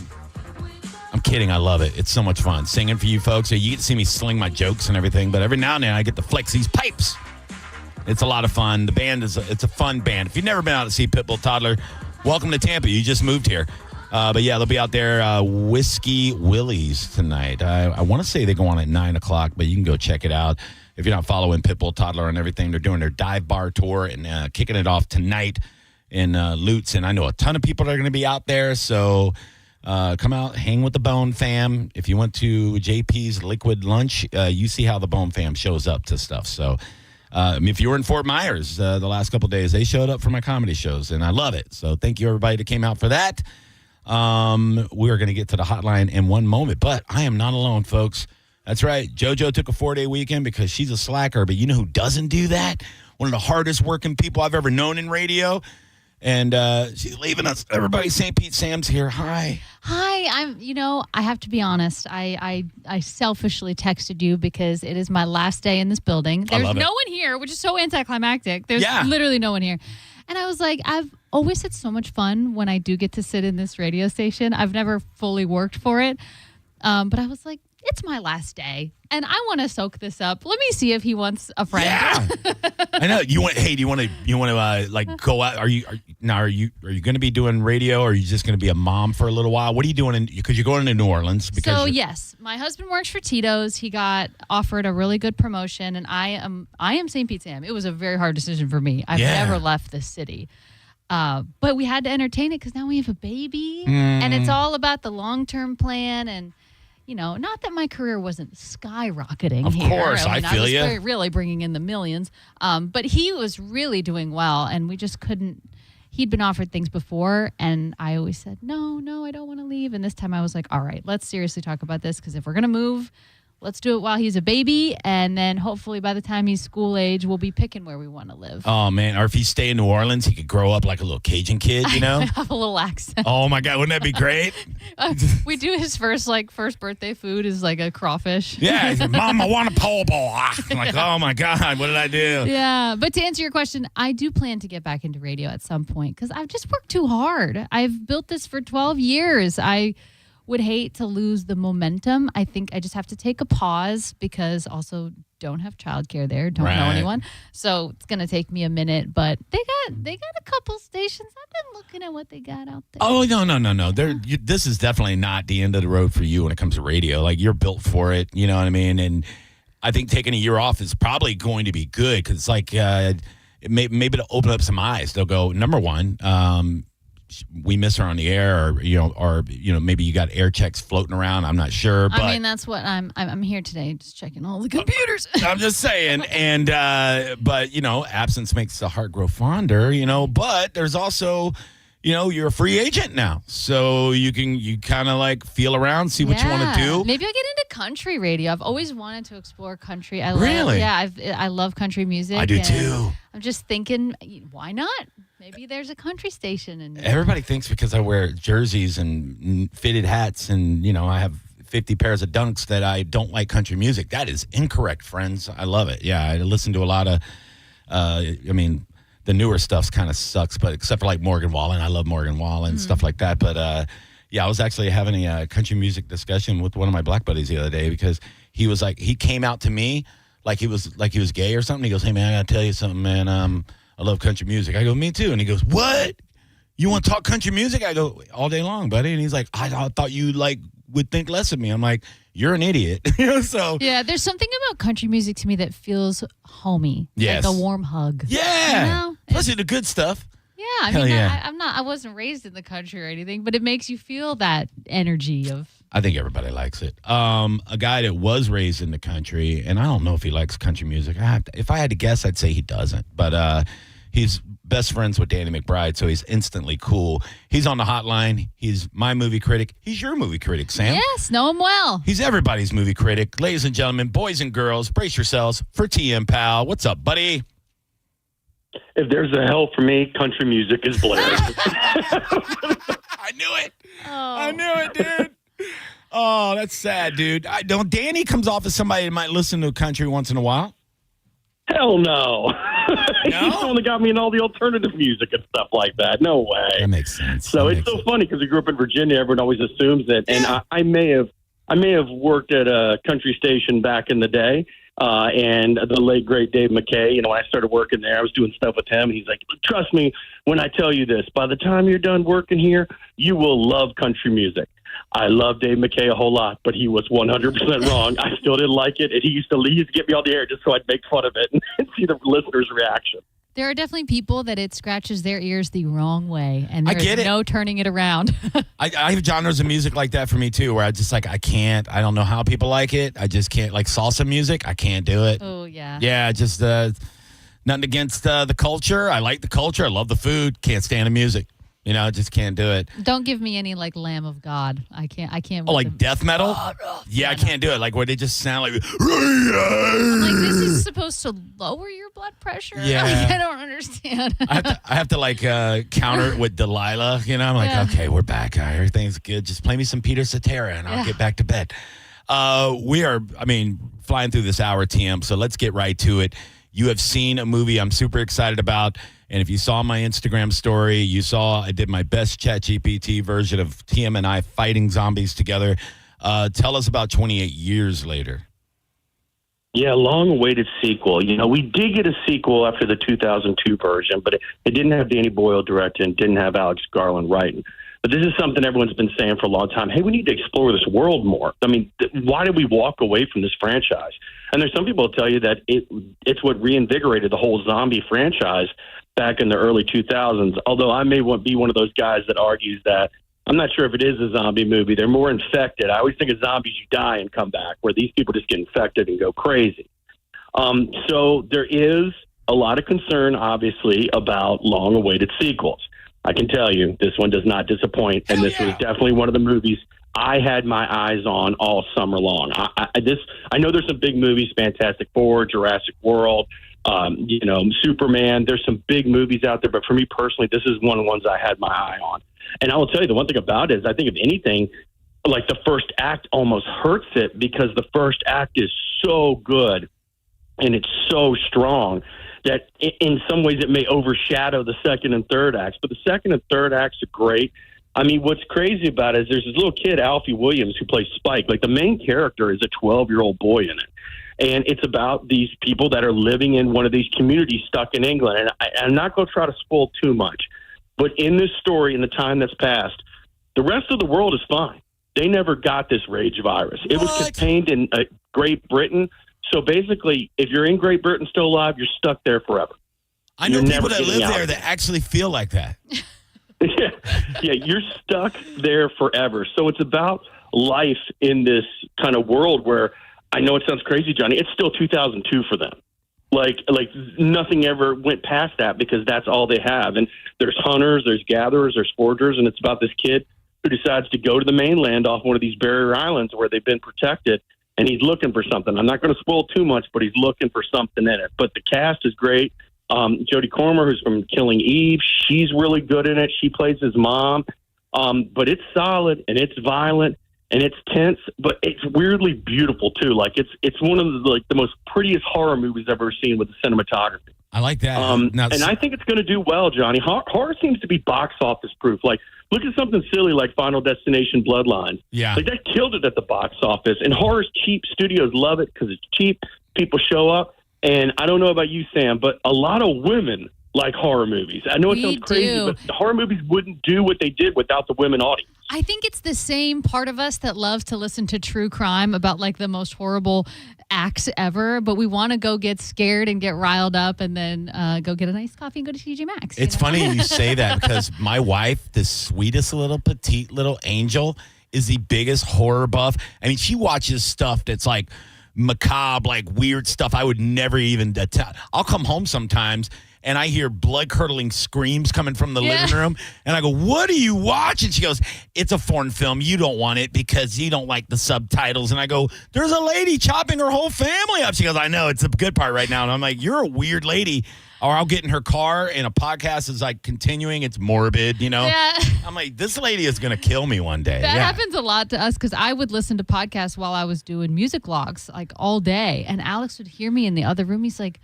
I'm kidding. I love it. It's so much fun singing for you folks. You get to see me sling my jokes and everything, but every now and then I get to flex these pipes. It's a lot of fun. The band it's a fun band. If you've never been out to see Pitbull Toddler, welcome to Tampa. You just moved here. But yeah, they'll be out there, Whiskey Willie's tonight. I want to say they go on at 9 o'clock, but you can go check it out. If you're not following Pitbull Toddler and everything, they're doing their dive bar tour and kicking it off tonight in Lutz. And I know a ton of people are going to be out there, so come out, hang with the Bone fam. If you went to JP's Liquid Lunch, you see how the Bone fam shows up to stuff. So if you were in Fort Myers the last couple of days, they showed up for my comedy shows, and I love it. So thank you, everybody that came out for that. We are going to get to the hotline in one moment, but I am not alone, folks. That's right. JoJo took a 4-day weekend because she's a slacker, but you know who doesn't do that? One of the hardest working people I've ever known in radio. And she's leaving us. Everybody, St. Pete Sam's here. Hi. Hi. I have to be honest. I selfishly texted you because it is my last day in this building. There's no one here, which is so anticlimactic. There's literally no one here. And I was like, I've always had so much fun when I do get to sit in this radio station. I've never fully worked for it. But I was like, it's my last day, and I want to soak this up. Let me see if he wants a friend. Yeah. I know. Do you want to like go out? Are you going to be doing radio, or are you just going to be a mom for a little while? What are you doing? Because you're going to New Orleans. So yes, my husband works for Tito's. He got offered a really good promotion, and I am St. Pete Sam. It was a very hard decision for me. I've never left this city. But we had to entertain it because now we have a baby, and it's all about the long-term plan. And not that my career wasn't skyrocketing. Of course, I feel you. I was really bringing in the millions. But he was really doing well, and we just couldn't. He'd been offered things before, and I always said, no, I don't want to leave. And this time I was like, all right, let's seriously talk about this, because if we're going to move, let's do it while he's a baby, and then hopefully by the time he's school age, we'll be picking where we want to live. Oh, man. Or if he stay in New Orleans, he could grow up like a little Cajun kid, you know? Have a little accent. Oh, my God. Wouldn't that be great? We do his first birthday food is like a crawfish. Yeah. He's like, Mom, I want a po' boy. I'm like, oh, my God. What did I do? Yeah. But to answer your question, I do plan to get back into radio at some point because I've just worked too hard. I've built this for 12 years. I would hate to lose the momentum. I think I just have to take a pause because also don't have childcare there, don't know anyone. So it's gonna take me a minute, but they got a couple stations. I've been looking at what they got out there. Oh, no. This is definitely not the end of the road for you when it comes to radio. Like, you're built for it, you know what I mean? And I think taking a year off is probably going to be good because it's like maybe to open up some eyes. They'll go, number one, we miss her on the air, or maybe you got air checks floating around. I'm not sure. But I mean, that's what I'm here today, just checking all the computers. I'm just saying, and but absence makes the heart grow fonder. But there's also, you're a free agent now, so you kind of like feel around, see what you want to do. Maybe I'll get into country radio. I've always wanted to explore country. Really? I love country music. I do too. I'm just thinking, why not? Maybe there's a country station. And everybody thinks because I wear jerseys and fitted hats and, I have 50 pairs of dunks that I don't like country music. That is incorrect, friends. I love it. Yeah, I listen to a lot of, the newer stuff kind of sucks, but except for like Morgan Wallen. I love Morgan Wallen and stuff like that. But, I was actually having a country music discussion with one of my black buddies the other day because he was like, he came out to me like he was gay or something. He goes, hey, man, I got to tell you something, man. I love country music. I go, me too. And he goes, what? You want to talk country music? I go, all day long, buddy. And he's like, I thought you would think less of me. I'm like, you're an idiot. So yeah, there's something about country music to me that feels homey. Yes. Like a warm hug. Yeah. Especially the good stuff. Yeah. I mean, I wasn't raised in the country or anything, but it makes you feel that energy of. I think everybody likes it. A guy that was raised in the country, and I don't know if he likes country music. If I had to guess, I'd say he doesn't. But he's best friends with Danny McBride, so he's instantly cool. He's on the hotline. He's my movie critic. He's your movie critic, Sam. Yes, know him well. He's everybody's movie critic. Ladies and gentlemen, boys and girls, brace yourselves for TM Pal. What's up, buddy? If there's a hell for me, country music is blaring. I knew it. Oh. I knew it, dude. Oh, that's sad, dude. Danny comes off as somebody that might listen to country once in a while. Hell no. No? He's the one that got me in all the alternative music and stuff like that. No way. That makes sense. So it's so funny because we grew up in Virginia. Everyone always assumes it. And I may have worked at a country station back in the day. And the late, great Dave McKay, when I started working there, I was doing stuff with him. He's like, trust me when I tell you this, by the time you're done working here, you will love country music. I love Dave McKay a whole lot, but he was 100% wrong. I still didn't like it. And he used to get me on the air just so I'd make fun of it and see the listeners' reaction. There are definitely people that it scratches their ears the wrong way, and I get there's no turning it around. I have genres of music like that for me, too, where I just I don't know how people like it. I just can't, like salsa music, I can't do it. Oh, yeah. Yeah, just nothing against the culture. I like the culture. I love the food. Can't stand the music. I just can't do it. Don't give me any like Lamb of God. I can't. Oh, like death metal? Yeah, I can't do it. Like where they just sound like. I'm like, this is supposed to lower your blood pressure. Yeah, I don't understand. I have to counter it with Delilah. I'm like, okay, we're back. Everything's good. Just play me some Peter Cetera, and I'll get back to bed. We are, flying through this hour, TM. So let's get right to it. You have seen a movie I'm super excited about. And if you saw my Instagram story, you saw I did my best ChatGPT version of TM and I fighting zombies together. Tell us about 28 years later. Yeah, long-awaited sequel. We did get a sequel after the 2002 version, but it didn't have Danny Boyle directing, didn't have Alex Garland writing. But this is something everyone's been saying for a long time. Hey, we need to explore this world more. Why did we walk away from this franchise? And there's some people who tell you that it's what reinvigorated the whole zombie franchise back in the early 2000s, although I may be one of those guys that argues that I'm not sure if it is a zombie movie. They're more infected. I always think of zombies, you die and come back, where these people just get infected and go crazy. So there is a lot of concern, obviously, about long-awaited sequels. I can tell you this one does not disappoint, and this was definitely one of the movies I had my eyes on all summer long. I know there's some big movies, Fantastic Four, Jurassic World, Superman. There's some big movies out there, but for me personally, this is one of the ones I had my eye on. And I will tell you, the one thing about it is I think if anything, like the first act almost hurts it because the first act is so good and it's so strong that in some ways it may overshadow the second and third acts. But the second and third acts are great. I mean, what's crazy about it is there's this little kid, Alfie Williams, who plays Spike. Like, the main character is a 12-year-old boy in it. And it's about these people that are living in one of these communities stuck in England. And I'm not going to try to spoil too much. But in this story, in the time that's passed, the rest of the world is fine. They never got this rage virus. It was contained in Great Britain. So basically, if you're in Great Britain still alive, you're stuck there forever. I know people that live there that actually feel like that. Yeah, you're stuck there forever. So it's about life in this kind of world where, I know it sounds crazy, Johnny, it's still 2002 for them. Like nothing ever went past that because that's all they have. And there's hunters, there's gatherers, there's foragers, and it's about this kid who decides to go to the mainland off one of these barrier islands where they've been protected, and he's looking for something. I'm not going to spoil too much, but he's looking for something in it. But the cast is great. Jodie Comer, who's from Killing Eve, she's really good in it. She plays his mom. But it's solid, and it's violent, and it's tense, but it's weirdly beautiful too. Like it's one of the most prettiest horror movies I've ever seen with the cinematography. I like that. And I think it's going to do well, Johnny. Horror seems to be box office proof. Like, look at something silly like Final Destination Bloodlines. Yeah. Like, that killed it at the box office. And horror's cheap. Studios love it because it's cheap. People show up. And I don't know about you, Sam, but a lot of women like horror movies. I know it sounds crazy, but horror movies wouldn't do what they did without the women audience. I think it's the same part of us that loves to listen to true crime about like the most horrible acts ever, but we want to go get scared and get riled up and then go get a nice coffee and go to TJ Maxx. It's funny you say that because my wife, the sweetest little petite little angel, is the biggest horror buff. I mean, she watches stuff that's like macabre, like weird stuff I would never even attempt. I'll come home sometimes and I hear blood-curdling screams coming from the living room. And I go, what are you watching? She goes, it's a foreign film. You don't want it because you don't like the subtitles. And I go, there's a lady chopping her whole family up. She goes, I know, it's the good part right now. And I'm like, you're a weird lady. Or I'll get in her car and a podcast is like continuing. It's morbid, you know? Yeah. I'm like, this lady is going to kill me one day. That happens a lot to us because I would listen to podcasts while I was doing music logs like all day. And Alex would hear me in the other room. He's like,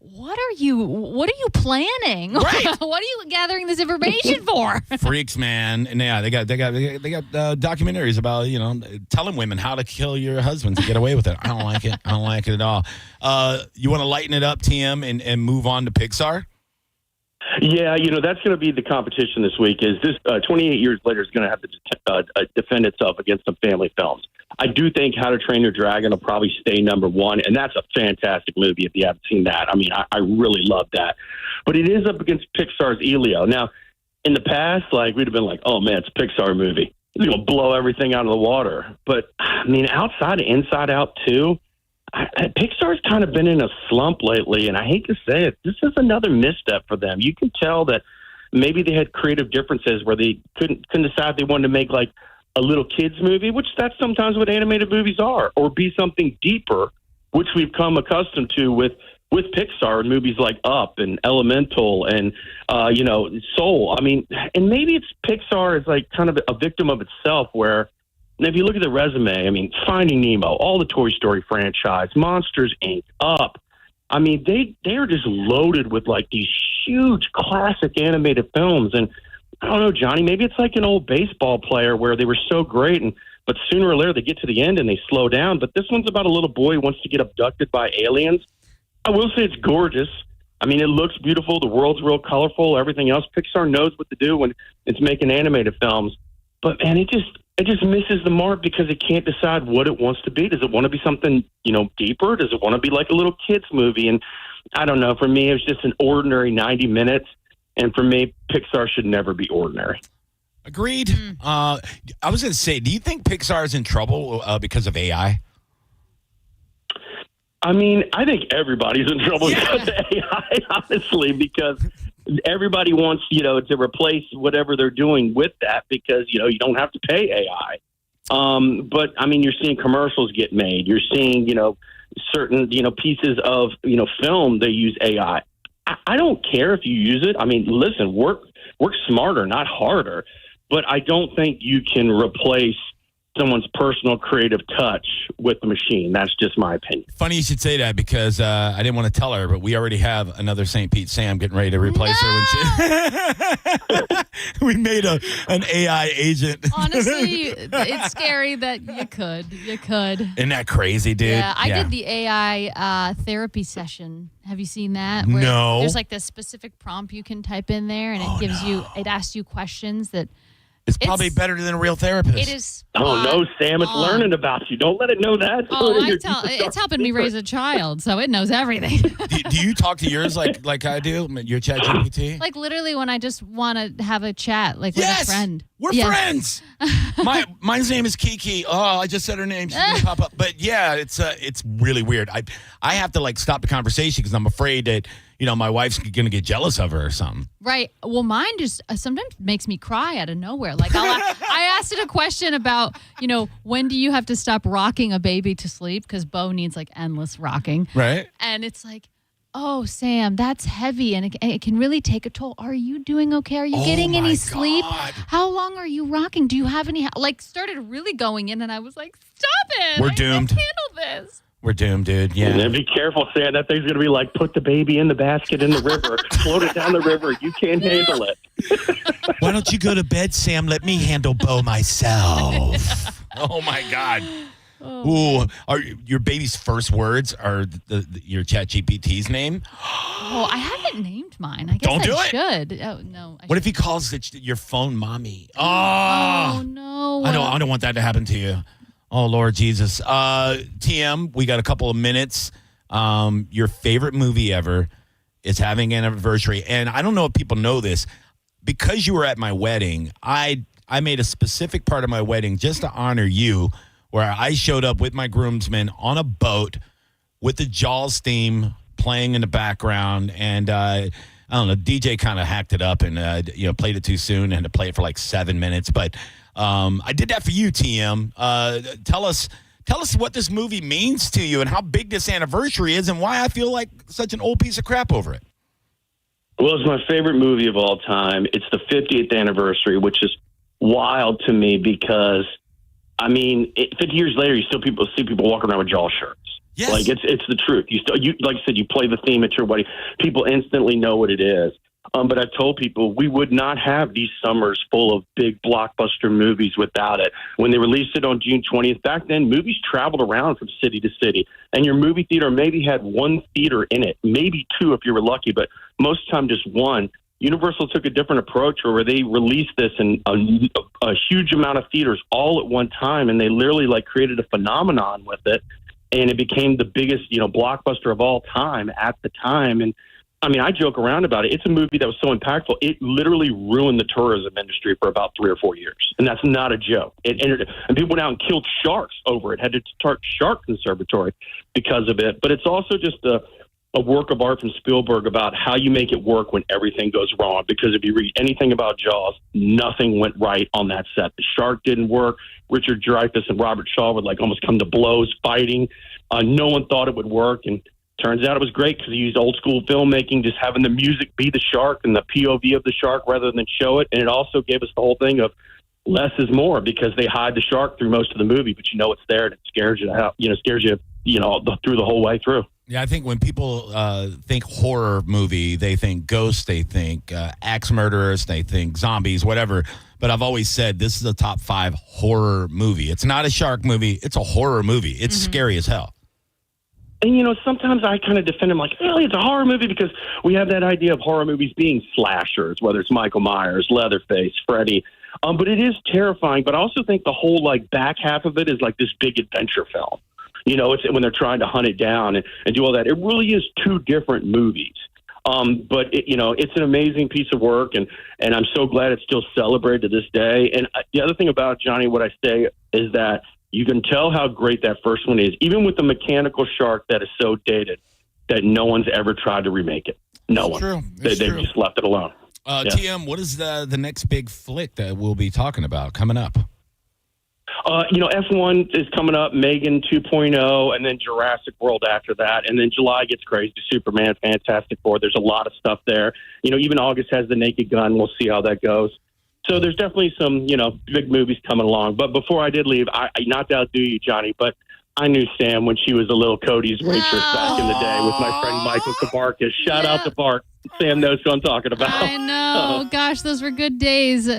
what are you planning? Right. What are you gathering this information for? Freaks, man. And yeah, they got documentaries about, you know, telling women how to kill your husbands and get away with it. I don't like it. I don't like it at all. You want to lighten it up, TM, and move on to Pixar? Yeah, you know, that's going to be the competition this week. Is this 28 years later is going to have to defend itself against some family films. I do think How to Train Your Dragon will probably stay number one, and that's a fantastic movie if you haven't seen that. I mean, I really love that. But it is up against Pixar's Elio. Now, in the past, like, we'd have been like, oh, man, it's a Pixar movie. It's going to blow everything out of the water. But, I mean, outside of Inside Out 2, Pixar's kind of been in a slump lately, and I hate to say it, this is another misstep for them. You can tell that maybe they had creative differences where they couldn't decide they wanted to make, like, a little kids movie, which that's sometimes what animated movies are, or be something deeper, which we've come accustomed to with Pixar and movies like Up and Elemental and, Soul. I mean, and maybe it's Pixar is like kind of a victim of itself where, and if you look at the resume, I mean, Finding Nemo, all the Toy Story franchise, Monsters, Inc., Up. I mean, they are just loaded with like these huge classic animated films. And I don't know, Johnny, maybe it's like an old baseball player where they were so great, but sooner or later they get to the end and they slow down. But this one's about a little boy who wants to get abducted by aliens. I will say it's gorgeous. I mean, it looks beautiful. The world's real colorful, everything else. Pixar knows what to do when it's making animated films. But, man, it just misses the mark because it can't decide what it wants to be. Does it want to be something, deeper? Does it want to be like a little kid's movie? And I don't know. For me, it was just an ordinary 90 minutes. And for me, Pixar should never be ordinary. Agreed. I was going to say, do you think Pixar is in trouble because of AI? I mean, I think everybody's in trouble because of AI, honestly, because everybody wants, to replace whatever they're doing with that because, you don't have to pay AI. But I mean, you're seeing commercials get made. You're seeing, certain, pieces of, film, they use AI. I don't care if you use it. I mean, listen, work smarter, not harder. But I don't think you can replace someone's personal creative touch with the machine. That's just my opinion. Funny you should say that because I didn't want to tell her, but we already have another St. Pete Sam getting ready to replace her when we made an AI agent. Honestly, it's scary that you could. Isn't that crazy, dude? Yeah, I did the AI therapy session. Have you seen that? Where No. There's like this specific prompt you can type in there, and it asks you questions that. It's probably better than a real therapist. It is. Oh, no, Sam, it's learning about you. Don't let it know that. It's helping me raise a child, so it knows everything. Do you talk to yours like I do? Your ChatGPT? Like literally when I just want to have a chat, like with a friend. We're friends. Mine's name is Kiki. Oh, I just said her name. She's gonna pop up. But yeah, it's really weird. I have to like stop the conversation because I'm afraid that my wife's gonna get jealous of her or something. Right. Well, mine just sometimes makes me cry out of nowhere. Like I asked it a question about when do you have to stop rocking a baby to sleep because Bo needs like endless rocking. Right. And it's like, oh, Sam, that's heavy and it can really take a toll. Are you doing okay? Are you getting any sleep? How long are you rocking? Do you have any? Started really going in, and I was like, stop it! We're doomed. I can't handle this. We're doomed, dude. Yeah. And then be careful, Sam. That thing's going to be like, put the baby in the basket in the river, float it down the river. You can't handle it. Why don't you go to bed, Sam? Let me handle Bo myself. Oh, my God. Ooh, are your baby's first words are your ChatGPT's name? Oh, I haven't named mine. I guess Don't do I it. should. Oh no. What if he calls your phone mommy? Oh no. I don't want that to happen to you. Oh Lord Jesus. TM, we got a couple of minutes. Your favorite movie ever is having an anniversary, and I don't know if people know this. Because you were at my wedding, I made a specific part of my wedding just to honor you, where I showed up with my groomsmen on a boat with the Jaws theme playing in the background. And I don't know, DJ kind of hacked it up and played it too soon and had to play it for like 7 minutes. But I did that for you, TM. Tell us what this movie means to you and how big this anniversary is and why I feel like such an old piece of crap over it. Well, it's my favorite movie of all time. It's the 50th anniversary, which is wild to me because 50 years later, you still see people walking around with Jaws shirts. Yes. Like it's the truth. You like you said, you play the theme at your wedding. People instantly know what it is. But I've told people we would not have these summers full of big blockbuster movies without it. When they released it on June 20th, back then movies traveled around from city to city, and your movie theater maybe had one theater in it, maybe two if you were lucky, but most of the time just one. Universal took a different approach where they released this in a huge amount of theaters all at one time, and they literally created a phenomenon with it, and it became the biggest blockbuster of all time at the time. And I joke around about it. It's a movie that was so impactful, it literally ruined the tourism industry for about 3 or 4 years, and that's not a joke. And people went out and killed sharks over it, had to start Shark Conservatory because of it. But it's also just a work of art from Spielberg about how you make it work when everything goes wrong. Because if you read anything about Jaws, nothing went right on that set. The shark didn't work. Richard Dreyfuss and Robert Shaw would almost come to blows fighting. No one thought it would work, and turns out it was great because he used old school filmmaking, just having the music be the shark and the POV of the shark rather than show it. And it also gave us the whole thing of less is more because they hide the shark through most of the movie, but it's there and it scares you through the whole way through. Yeah, I think when people think horror movie, they think ghosts, they think axe murderers, they think zombies, whatever. But I've always said this is a top 5 horror movie. It's not a shark movie. It's a horror movie. It's scary as hell. And, sometimes I kind of defend him really, it's a horror movie because we have that idea of horror movies being slashers, whether it's Michael Myers, Leatherface, Freddy. But it is terrifying. But I also think the whole back half of it is this big adventure film. It's when they're trying to hunt it down and do all that. It really is 2 different movies. But it's an amazing piece of work, and I'm so glad it's still celebrated to this day. And the other thing about Johnny, what I say is that you can tell how great that first one is, even with the mechanical shark that is so dated that no one's ever tried to remake it. No one. True. They've just left it alone. TM, what is the next big flick that we'll be talking about coming up? F1 is coming up, Megan 2.0, and then Jurassic World after that. And then July gets crazy. Superman, Fantastic Four. There's a lot of stuff there. Even August has The Naked Gun. We'll see how that goes. So there's definitely some, big movies coming along. But before I did leave, I not to outdo you, Johnny, but I knew Sam when she was a little Cody's waitress back in the day with my friend Michael Kabarkis. Shout out to Bart. Sam knows who I'm talking about. I know. Gosh, those were good days.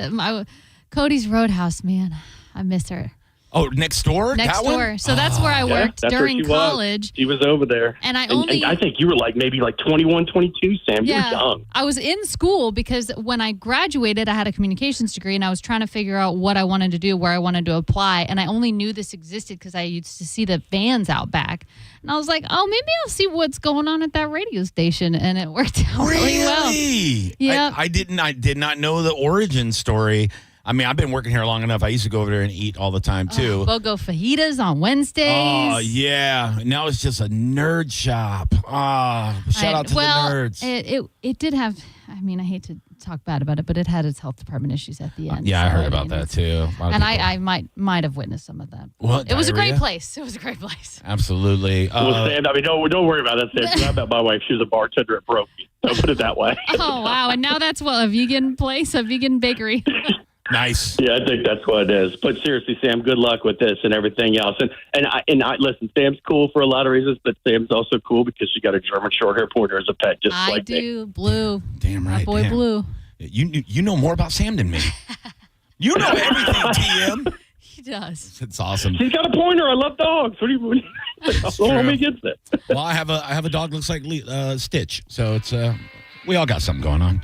Cody's Roadhouse, man. I miss her. Oh, next door? Next that door. One? So that's where I worked during college. She was over there. And I think you were maybe 21, 22, Sam. You were young. I was in school because when I graduated, I had a communications degree, and I was trying to figure out what I wanted to do, where I wanted to apply. And I only knew this existed because I used to see the vans out back. And I was like, oh, maybe I'll see what's going on at that radio station. And it worked out really well. Yeah. I did not know the origin story. I mean, I've been working here long enough. I used to go over there and eat all the time, too. We'll go fajitas on Wednesdays. Oh, yeah. Now it's just a nerd shop. Shout out to the nerds. It did have, I hate to talk bad about it, but it had its health department issues at the end. I heard about that, too. And I might have witnessed some of that. What? It was a great place. It was a great place. Absolutely. Well, Sam, don't worry about that, Sam. 'Cause I met my wife. She was a bartender at Brophy. So put it that way. Oh, wow. And now that's a vegan place, a vegan bakery. Nice. Yeah, I think that's what it is. But seriously, Sam, good luck with this and everything else. And I listen, Sam's cool for a lot of reasons, but Sam's also cool because she got a German Shorthair Pointer as a pet, just I like do. me. Blue. Damn right. My boy damn. Blue. You know more about Sam than me. You know everything, TM. He does. It's awesome. She's got a pointer. I love dogs. What do you? Hold me against it. Well, I have a dog looks like Stitch, so it's we all got something going on.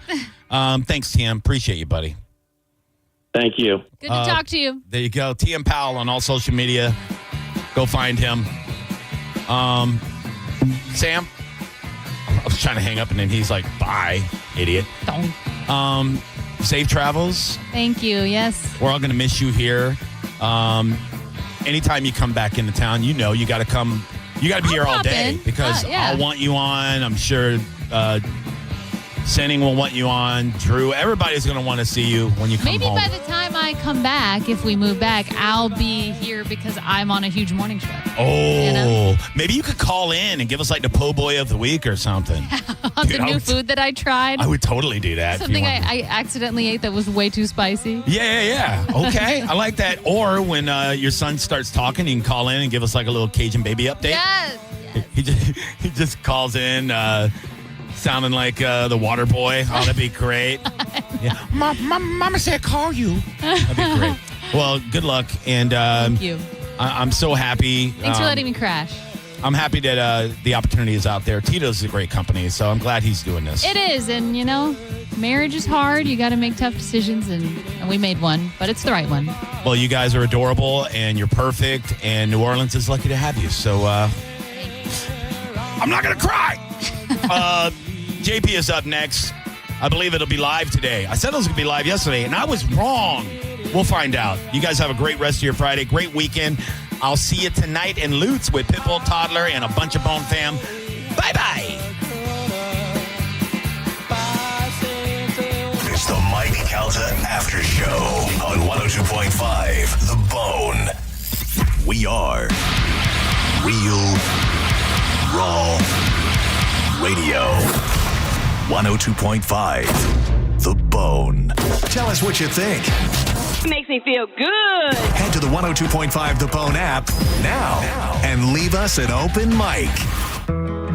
Thanks, TM. Appreciate you, buddy. Thank you. Good to talk to you. There you go. TM Powell on all social media. Go find him. Sam, I was trying to hang up, and then he's like, bye, idiot. Don't. Safe travels. Thank you. Yes. We're all going to miss you here. Anytime you come back into town, you got to come. You got to be here all day because I'll want you on. I'm sure Senning will want you on. Drew, everybody's going to want to see you when you come home. Maybe by the time I come back, if we move back, I'll be here because I'm on a huge morning show. Oh, maybe you could call in and give us the po' boy of the week or something. The new food that I tried. I would totally do that. Something I accidentally ate that was way too spicy. Yeah. Okay, I like that. Or when your son starts talking, you can call in and give us a little Cajun baby update. Yes. He just calls in. Sounding like the water boy. Oh, that'd be great. Yeah. Mama said call you. That'd be great. Well, good luck. And thank you. I'm so happy. Thanks for letting me crash. I'm happy that the opportunity is out there. Tito's a great company, so I'm glad he's doing this. It is. And, marriage is hard. You got to make tough decisions. And we made one, but it's the right one. Well, you guys are adorable, and you're perfect, and New Orleans is lucky to have you. So I'm not going to cry. JP is up next. I believe it'll be live today. I said it was going to be live yesterday, and I was wrong. We'll find out. You guys have a great rest of your Friday. Great weekend. I'll see you tonight in Lutz with Pitbull Toddler and a bunch of Bone Fam. Bye-bye. It's the Mike Calta Aftershow on 102.5 The Bone. We are Real Raw Radio. 102.5 The Bone. Tell us what you think. It makes me feel good. Head to the 102.5 The Bone app now and leave us an open mic.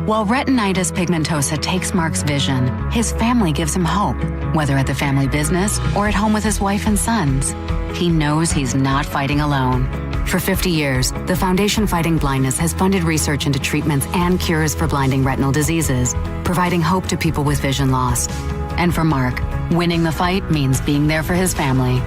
While retinitis pigmentosa takes Mark's vision, his family gives him hope, whether at the family business or at home with his wife and sons. He knows he's not fighting alone. For 50 years, the Foundation Fighting Blindness has funded research into treatments and cures for blinding retinal diseases, providing hope to people with vision loss. And for Mark, winning the fight means being there for his family.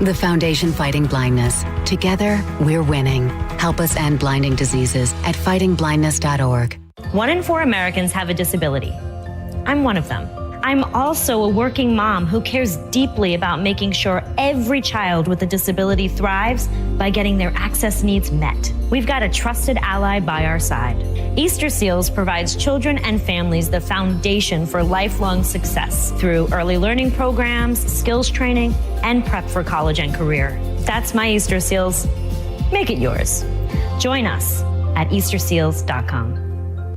The Foundation Fighting Blindness. Together, we're winning. Help us end blinding diseases at fightingblindness.org. 1 in 4 Americans have a disability. I'm one of them. I'm also a working mom who cares deeply about making sure every child with a disability thrives by getting their access needs met. We've got a trusted ally by our side. Easter Seals provides children and families the foundation for lifelong success through early learning programs, skills training, and prep for college and career. That's my Easter Seals. Make it yours. Join us at easterseals.com.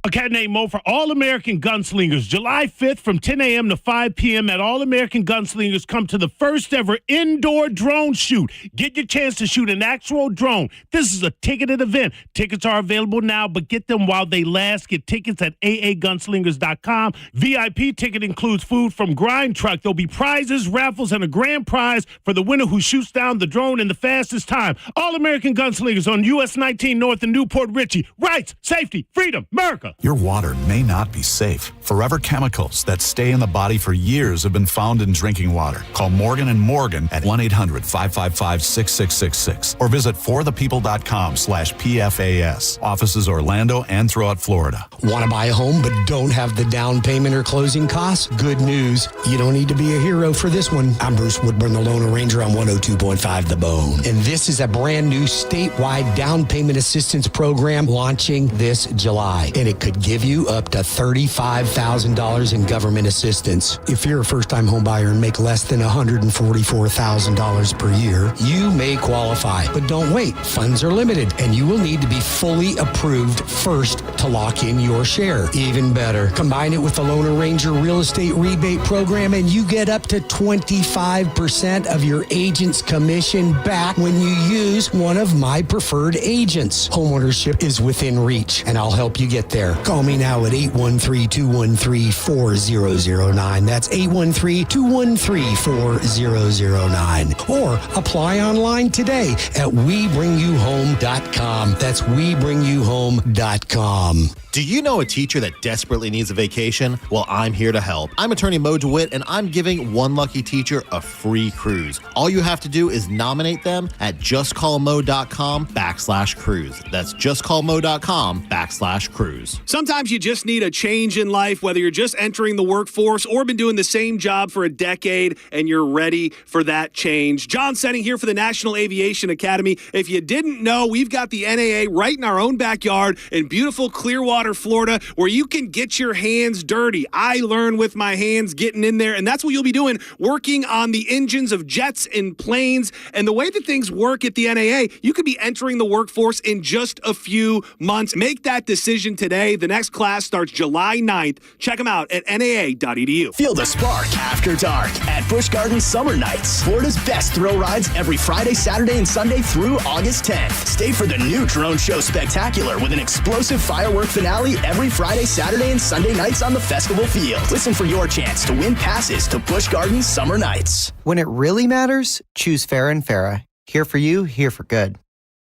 A cat named Mo for All American Gunslingers. July 5th from 10 a.m. to 5 p.m. at All American Gunslingers. Come to the first ever indoor drone shoot. Get your chance to shoot an actual drone. This is a ticketed event. Tickets are available now, but get them while they last. Get tickets at aagunslingers.com. VIP ticket includes food from Grind Truck. There'll be prizes, raffles, and a grand prize for the winner who shoots down the drone in the fastest time. All American Gunslingers on US 19 North in Newport Richey. Rights, safety, freedom, America. Your water may not be safe. Forever chemicals that stay in the body for years have been found in drinking water. Call Morgan & Morgan at 1-800-555-6666 or visit forthepeople.com/PFAS. Offices Orlando and throughout Florida. Want to buy a home but don't have the down payment or closing costs? Good news. You don't need to be a hero for this one. I'm Bruce Woodburn, the Lone Ranger on 102.5 The Bone. And this is a brand new statewide down payment assistance program launching this July. And it could give you up to $35,000 in government assistance. If you're a first-time home buyer and make less than $144,000 per year, you may qualify. But don't wait. Funds are limited, and you will need to be fully approved first to lock in your share. Even better, combine it with the Lone Ranger Real Estate Rebate Program, and you get up to 25% of your agent's commission back when you use one of my preferred agents. Homeownership is within reach, and I'll help you get there. Call me now at 813-213-4009. That's 813-213-4009. Or apply online today at WeBringYouHome.com. That's WeBringYouHome.com. Do you know a teacher that desperately needs a vacation? Well, I'm here to help. I'm attorney Mo DeWitt, and I'm giving one lucky teacher a free cruise. All you have to do is nominate them at justcallmo.com/cruise. That's justcallmo.com/cruise. Sometimes you just need a change in life, whether you're just entering the workforce or been doing the same job for a decade and you're ready for that change. John Senning here for the National Aviation Academy. If you didn't know, we've got the NAA right in our own backyard in beautiful Clearwater, Florida, where you can get your hands dirty. I learn with my hands getting in there, and that's what you'll be doing, working on the engines of jets and planes. And the way that things work at the NAA, you could be entering the workforce in just a few months. Make that decision today. The next class starts July 9th. Check them out at naa.edu. Feel the spark after dark at Busch Gardens Summer Nights. Florida's best thrill rides every Friday, Saturday, and Sunday through August 10th. Stay for the new Drone Show Spectacular with an explosive firework finale every Friday, Saturday, and Sunday nights on the festival field. Listen for your chance to win passes to Busch Gardens Summer Nights. When it really matters, choose Farah & Farah. Here for you, here for good.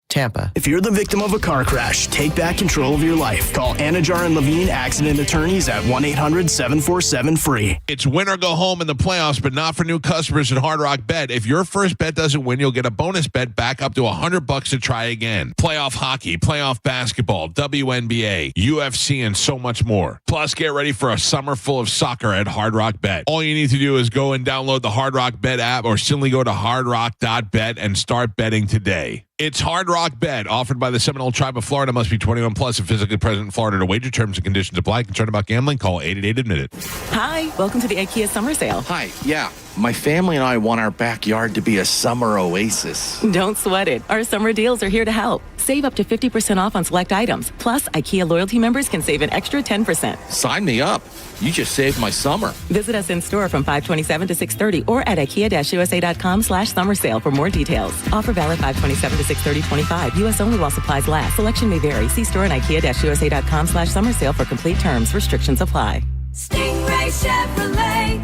Tampa. If you're the victim of a car crash, take back control of your life. Call Anajar and Levine Accident Attorneys at 1-800-747-FREE. It's win or go home in the playoffs, but not for new customers at Hard Rock Bet. If your first bet doesn't win, you'll get a bonus bet back up to $100 to try again. Playoff hockey, playoff basketball, WNBA, UFC, and so much more. Plus, get ready for a summer full of soccer at Hard Rock Bet. All you need to do is go and download the Hard Rock Bet app or simply go to hardrock.bet and start betting today. It's Hard Rock Bet, offered by the Seminole Tribe of Florida. Must be 21 plus and physically present in Florida to wager. Terms and conditions apply. Concerned about gambling? Call 888-ADMIT-IT. Hi, welcome to the IKEA summer sale. Hi, yeah. My family and I want our backyard to be a summer oasis. Don't sweat it. Our summer deals are here to help. Save up to 50% off on select items. Plus, IKEA loyalty members can save an extra 10%. Sign me up. You just saved my summer. Visit us in store from 5/27 to 6/30 or at IKEA-USA.com/summer sale for more details. Offer valid 5/27 to 6/30/25. U.S. only while supplies last. Selection may vary. See store and IKEA-USA.com/summer sale for complete terms. Restrictions apply. Stingray Chevrolet.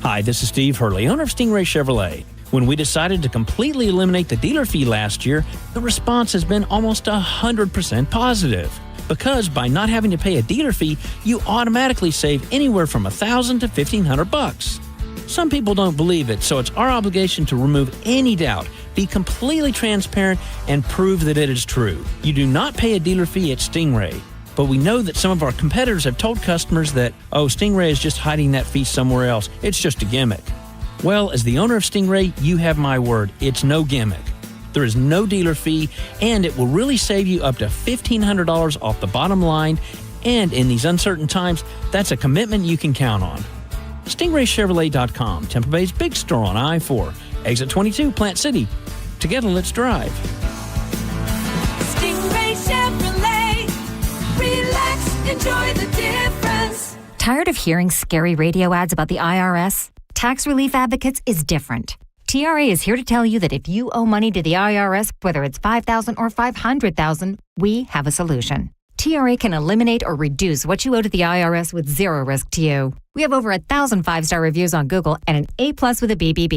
Hi, this is Steve Hurley, owner of Stingray Chevrolet. When we decided to completely eliminate the dealer fee last year, the response has been almost 100% positive. Because by not having to pay a dealer fee, you automatically save anywhere from $1,000 to $1,500. Some people don't believe it, so it's our obligation to remove any doubt, be completely transparent, and prove that it is true. You do not pay a dealer fee at Stingray. But we know that some of our competitors have told customers that, oh, Stingray is just hiding that fee somewhere else. It's just a gimmick. Well, as the owner of Stingray, you have my word. It's no gimmick. There is no dealer fee, and it will really save you up to $1,500 off the bottom line. And in these uncertain times, that's a commitment you can count on. StingrayChevrolet.com, Tampa Bay's big store on I-4, exit 22, Plant City. Together, let's drive. enjoy the difference. Tired of hearing scary radio ads about the IRS? Tax Relief Advocates is different. TRA is here to tell you that if you owe money to the IRS, whether it's $5,000 or $500,000, we have a solution. TRA can eliminate or reduce what you owe to the IRS with zero risk to you. We have over 1,000 5-star reviews on Google and an A+ with a BBB.